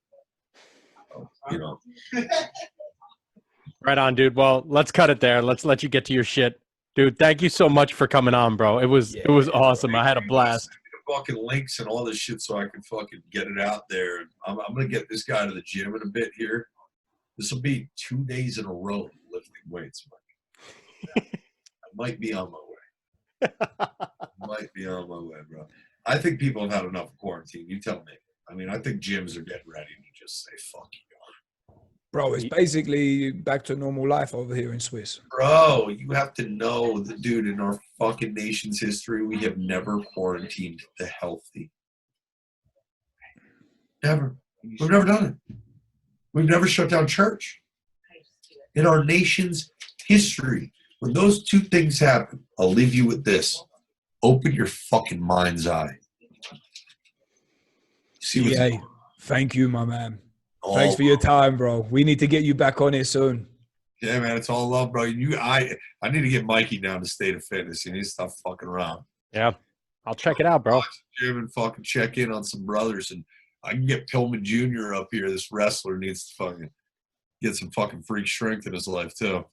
Right on, dude. Well, let's cut it there. Let's let you get to your shit. Dude, thank you so much for coming on, bro. It was awesome. I had a blast. Fucking links and all this shit so I can fucking get it out there. I'm going to get this guy to the gym in a bit here. This will be 2 days in a row lifting weights. I might be on my way. Bro. I think people have had enough of quarantine. You tell me. I mean, I think gyms are getting ready to just say, fuck you. Bro, it's basically back to normal life over here in Swiss. Bro, you have to know the dude in our fucking nation's history, we have never quarantined the healthy. Never. We've never done it. We've never shut down church. In our nation's history, when those 2 things happen, I'll leave you with this. Open your fucking mind's eye. See what's Thank you, my man. Thanks for your time, bro. We need to get you back on here soon. Yeah, man, it's all love, bro. I need to get Mikey down to State of Fitness. He needs to stop fucking around. Yeah, I'll check it out, bro. Gym and fucking check in on some brothers, and I can get Pillman Jr. up here. This wrestler needs to fucking get some fucking freak strength in his life too.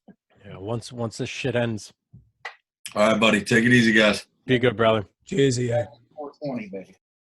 Yeah, once this shit ends. All right, buddy. Take it easy, guys. Be good, brother. Cheers, yeah. 420, baby.